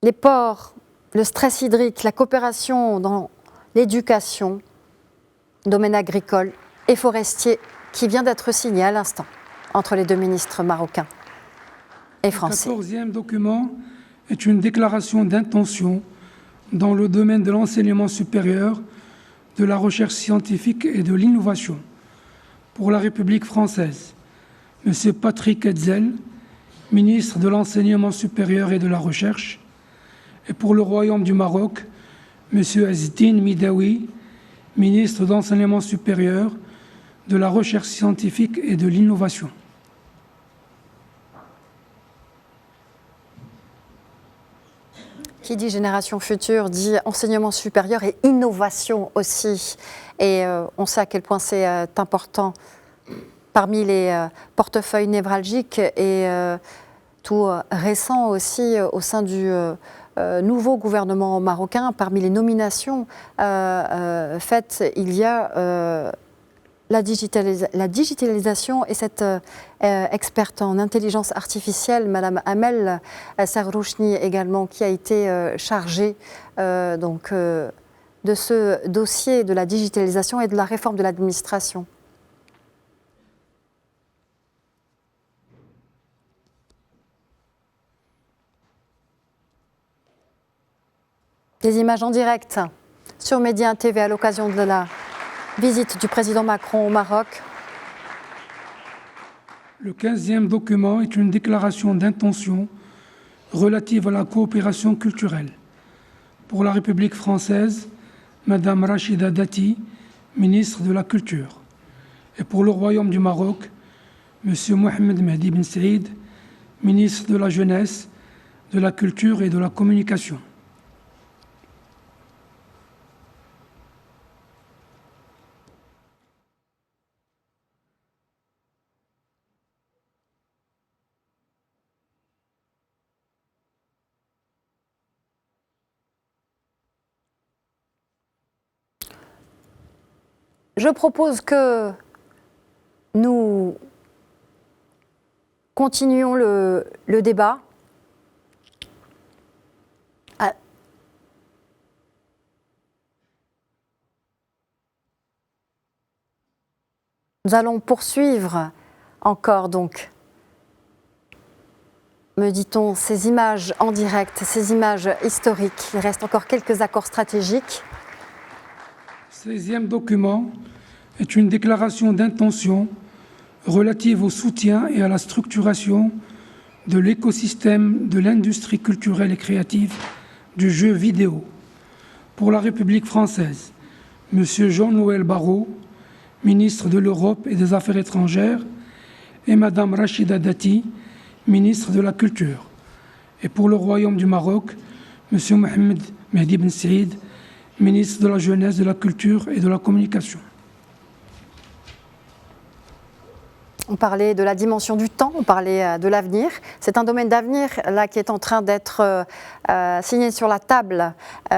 les ports, le stress hydrique, la coopération dans l'éducation, domaine agricole et forestier qui vient d'être signé à l'instant entre les deux ministres marocains et français. Le 14e document est une déclaration d'intention dans le domaine de l'enseignement supérieur, de la recherche scientifique et de l'innovation pour la République française. M. Patrick Hetzel, ministre de l'Enseignement supérieur et de la Recherche, et pour le Royaume du Maroc, M. Azdine Midawi, ministre de l'Enseignement supérieur, de la Recherche scientifique et de l'innovation. Qui dit génération future dit enseignement supérieur et innovation aussi. Et on sait à quel point c'est important parmi les portefeuilles névralgiques et tout récent aussi au sein du nouveau gouvernement marocain. Parmi les nominations faites, il y a la digitalisation et cette experte en intelligence artificielle, Madame Amel Serrouchni également, qui a été chargée de ce dossier de la digitalisation et de la réforme de l'administration. Des images en direct sur Média TV à l'occasion de la visite du président Macron au Maroc. Le 15e document est une déclaration d'intention relative à la coopération culturelle. Pour la République française, Madame Rachida Dati, ministre de la Culture. Et pour le Royaume du Maroc, Monsieur Mohamed Mehdi Ben Saïd, ministre de la Jeunesse, de la Culture et de la Communication. Je propose que nous continuions le débat. Nous allons poursuivre encore donc, me dit-on, ces images en direct, ces images historiques. Il reste encore quelques accords stratégiques. Le 16e document est une déclaration d'intention relative au soutien et à la structuration de l'écosystème de l'industrie culturelle et créative du jeu vidéo. Pour la République française, M. Jean-Noël Barrot, ministre de l'Europe et des Affaires étrangères, et Mme Rachida Dati, ministre de la Culture. Et pour le Royaume du Maroc, M. Mohamed Mehdi Ben Saïd, ministre de la Jeunesse, de la Culture et de la Communication. On parlait de la dimension du temps, on parlait de l'avenir. C'est un domaine d'avenir là qui est en train d'être signé sur la table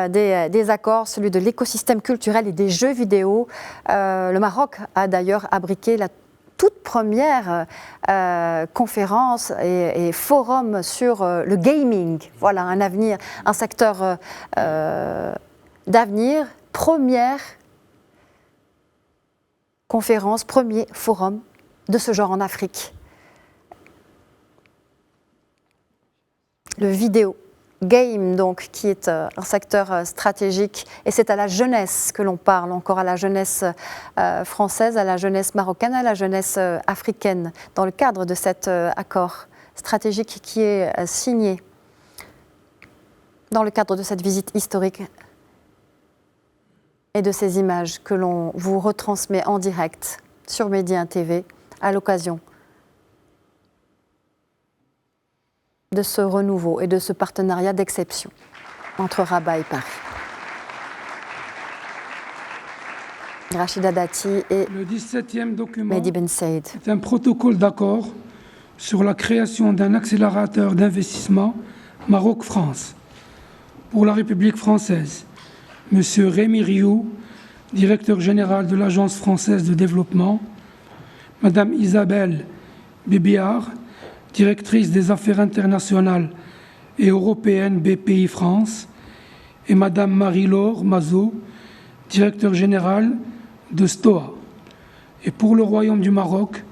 des accords, celui de l'écosystème culturel et des jeux vidéo. Le Maroc a d'ailleurs abrité la toute première conférence et forum sur le gaming. Voilà, un avenir, un secteur d'avenir, première conférence, premier forum de ce genre en Afrique. Le vidéo game, donc, qui est un secteur stratégique, et c'est à la jeunesse que l'on parle, encore à la jeunesse française, à la jeunesse marocaine, à la jeunesse africaine, dans le cadre de cet accord stratégique qui est signé. dans le cadre de cette visite historique et de ces images que l'on vous retransmet en direct sur Média TV à l'occasion de ce renouveau et de ce partenariat d'exception entre Rabat et Paris. Rachida Dati et le 17e document Mehdi Ben Saïd. est un protocole d'accord sur la création d'un accélérateur d'investissement Maroc-France pour la République française. Monsieur Rémi Rioux, directeur général de l'Agence française de développement, Madame Isabelle Bébéard, directrice des affaires internationales et européennes BPI France, et Madame Marie-Laure Mazot, directeur général de STOA. Et pour le Royaume du Maroc,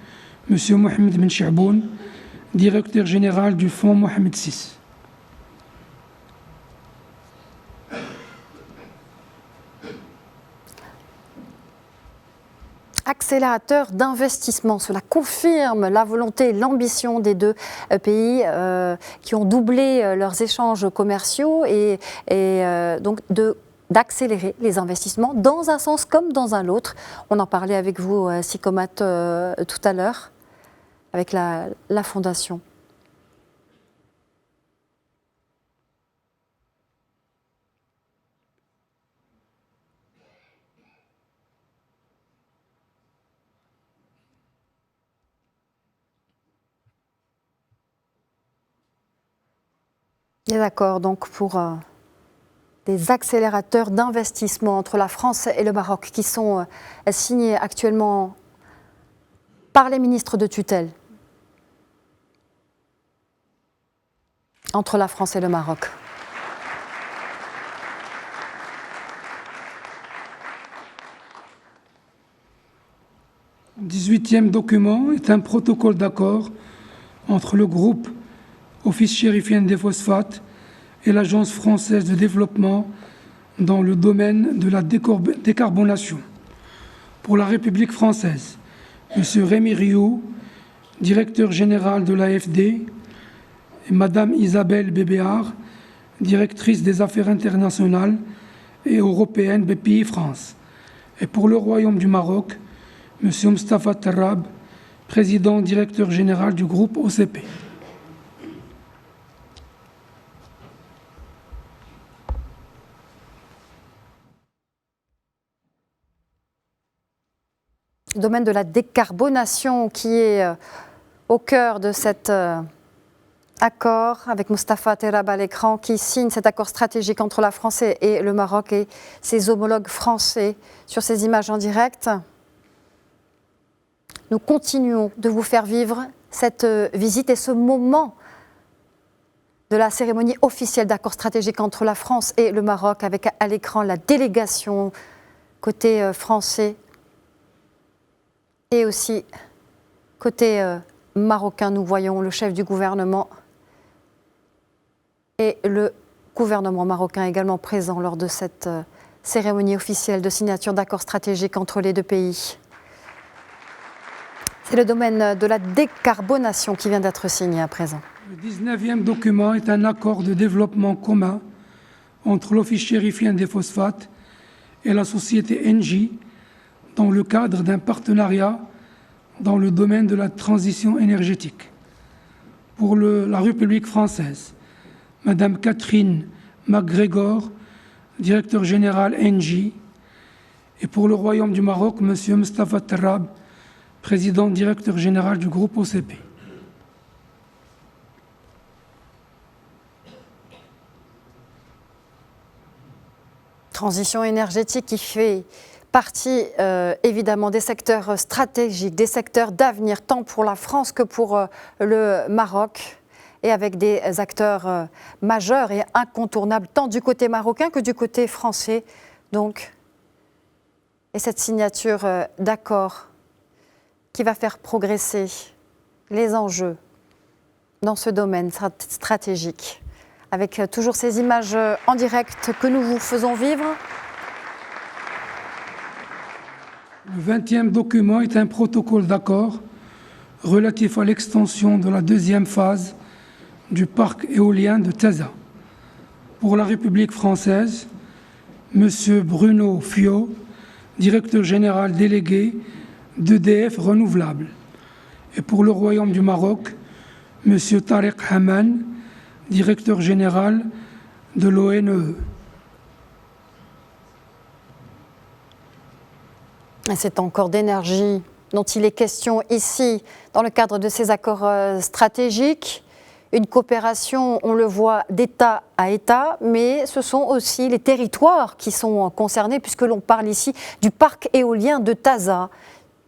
Monsieur Mohamed Ben Chaboun, directeur général du Fonds Mohamed VI. Accélérateur d'investissement, cela confirme la volonté et l'ambition des deux pays qui ont doublé leurs échanges commerciaux et donc d'accélérer les investissements dans un sens comme dans un autre. On en parlait avec vous, Sikomat, tout à l'heure, avec la Fondation. D'accord, donc pour des accélérateurs d'investissement entre la France et le Maroc qui sont signés actuellement par les ministres de tutelle entre la France et le Maroc. Le 18e document est un protocole d'accord entre le groupe Office chérifien des phosphates et l'Agence française de développement dans le domaine de la décarbonation. Pour la République française, M. Rémi Rioux, directeur général de l'AFD, et Mme Isabelle Bébéard, directrice des affaires internationales et européennes BPI France. Et pour le Royaume du Maroc, M. Moustapha Tarrab, président directeur général du groupe OCP. Le domaine de la décarbonation qui est au cœur de cet accord avec Moustapha Tarrab à l'écran qui signe cet accord stratégique entre la France et le Maroc et ses homologues français sur ces images en direct. Nous continuons de vous faire vivre cette visite et ce moment de la cérémonie officielle d'accord stratégique entre la France et le Maroc avec à l'écran la délégation côté français. Et aussi, côté marocain, nous voyons le chef du gouvernement et le gouvernement marocain également présent lors de cette cérémonie officielle de signature d'accord stratégique entre les deux pays. C'est le domaine de la décarbonation qui vient d'être signé à présent. Le 19e document est un accord de développement commun entre l'Office chérifien des phosphates et la société Engie, dans le cadre d'un partenariat dans le domaine de la transition énergétique. Pour la République française, Madame Catherine MacGregor, directeur général Engie, et pour le Royaume du Maroc, Monsieur Moustapha Tarrab, président directeur général du groupe OCP. Transition énergétique qui fait partie évidemment des secteurs stratégiques, des secteurs d'avenir, tant pour la France que pour le Maroc, et avec des acteurs majeurs et incontournables, tant du côté marocain que du côté français. Donc, et cette signature d'accord qui va faire progresser les enjeux dans ce domaine stratégique, avec toujours ces images en direct que nous vous faisons vivre. Le 20e document est un protocole d'accord relatif à l'extension de la deuxième phase du parc éolien de Taza. Pour la République française, M. Bruno Fiot, directeur général délégué d'EDF Renouvelable. Et pour le Royaume du Maroc, M. Tariq Haman, directeur général de l'ONE. C'est encore d'énergie dont il est question ici dans le cadre de ces accords stratégiques. Une coopération, on le voit, d'État à État, mais ce sont aussi les territoires qui sont concernés, puisque l'on parle ici du parc éolien de Taza,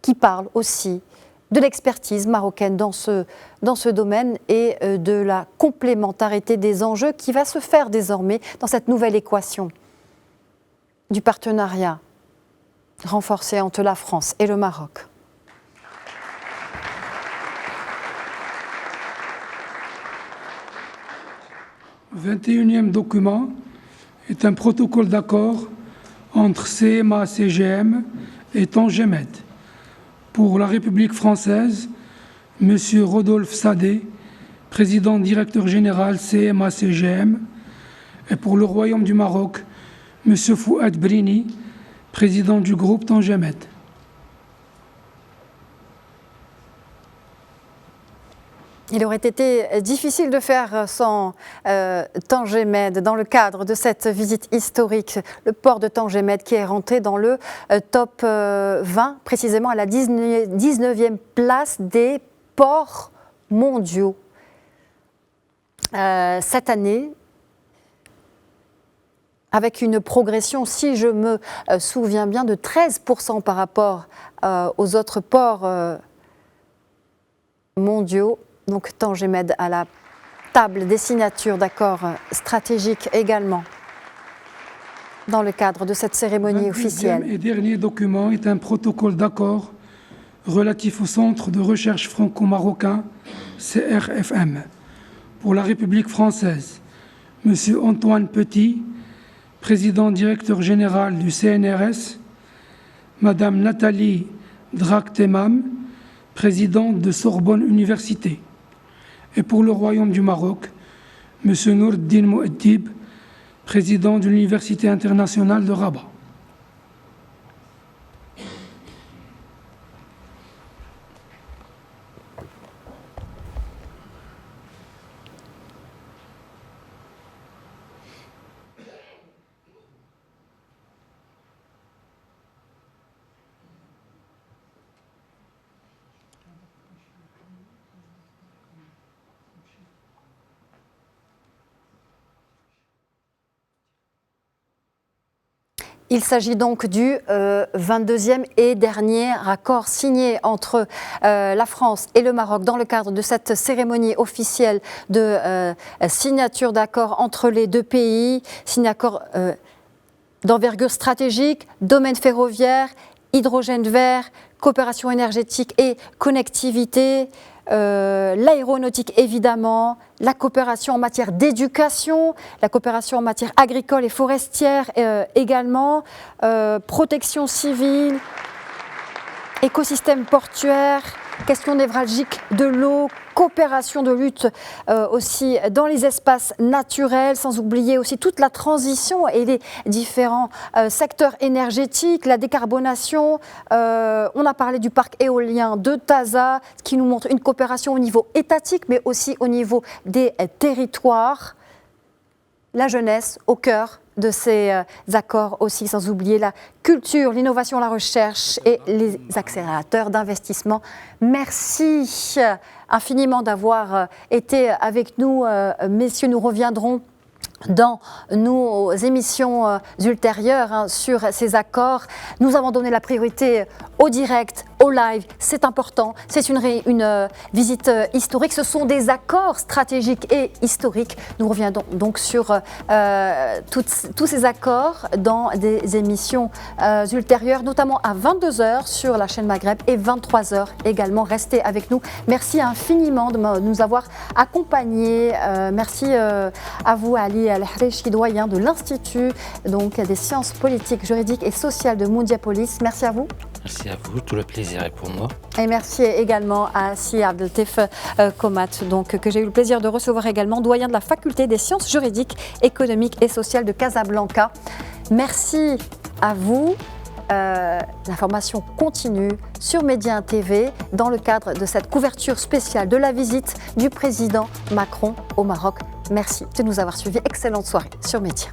qui parle aussi de l'expertise marocaine dans ce domaine et de la complémentarité des enjeux qui va se faire désormais dans cette nouvelle équation du partenariat renforcé entre la France et le Maroc. Le 21e document est un protocole d'accord entre CMA-CGM et Tangemed. Pour la République française, M. Rodolphe Sadé, président directeur général CMA-CGM, et pour le Royaume du Maroc, M. Fouad Brini, président du groupe Tangemed. Il aurait été difficile de faire sans Tangemed dans le cadre de cette visite historique. Le port de Tangemed qui est rentré dans le top 20, précisément à la 19e place des ports mondiaux. Cette année, avec une progression, si je me souviens bien, de 13% par rapport aux autres ports mondiaux. Donc Tangemed à la table des signatures d'accords stratégiques également dans le cadre de cette cérémonie officielle. Le dernier document est un protocole d'accord relatif au Centre de recherche franco-marocain CRFM. Pour la République française, M. Antoine Petit, président directeur général du CNRS, Mme Nathalie Drak-Temam, présidente de Sorbonne Université. Et pour le Royaume du Maroc, M. Nourdin Mouaddib, président de l'Université internationale de Rabat. Il s'agit donc du 22e et dernier accord signé entre la France et le Maroc dans le cadre de cette cérémonie officielle de signature d'accord entre les deux pays. Accord d'envergure stratégique, domaine ferroviaire, hydrogène vert, coopération énergétique et connectivité. L'aéronautique évidemment, la coopération en matière d'éducation, la coopération en matière agricole et forestière également, protection civile, écosystème portuaire, question névralgique de l'eau, coopération de lutte aussi dans les espaces naturels, sans oublier aussi toute la transition et les différents secteurs énergétiques, la décarbonation. On a parlé du parc éolien de Taza, qui nous montre une coopération au niveau étatique, mais aussi au niveau des territoires. La jeunesse au cœur de ces accords aussi, sans oublier la culture, l'innovation, la recherche et les accélérateurs d'investissement. Merci infiniment d'avoir été avec nous, messieurs. Nous reviendrons dans nos émissions ultérieures sur ces accords. Nous avons donné la priorité au direct, au live, c'est important. C'est une visite historique. Ce sont des accords stratégiques et historiques. Nous reviendrons donc sur tous ces accords dans des émissions ultérieures, notamment à 22h sur la chaîne Maghreb et 23h également. Restez avec nous. Merci infiniment de nous avoir accompagnés. Merci à vous, Ali Al-Harichi, doyen de l'Institut des sciences politiques, juridiques et sociales de Moundiapolis. Merci à vous. Merci à vous, tout le plaisir est pour moi. Et merci également à Si Abdeltif Komat, donc, que j'ai eu le plaisir de recevoir également, doyen de la faculté des sciences juridiques, économiques et sociales de Casablanca. Merci à vous. L'information continue sur Média TV dans le cadre de cette couverture spéciale de la visite du président Macron au Maroc. Merci de nous avoir suivis. Excellente soirée sur Média.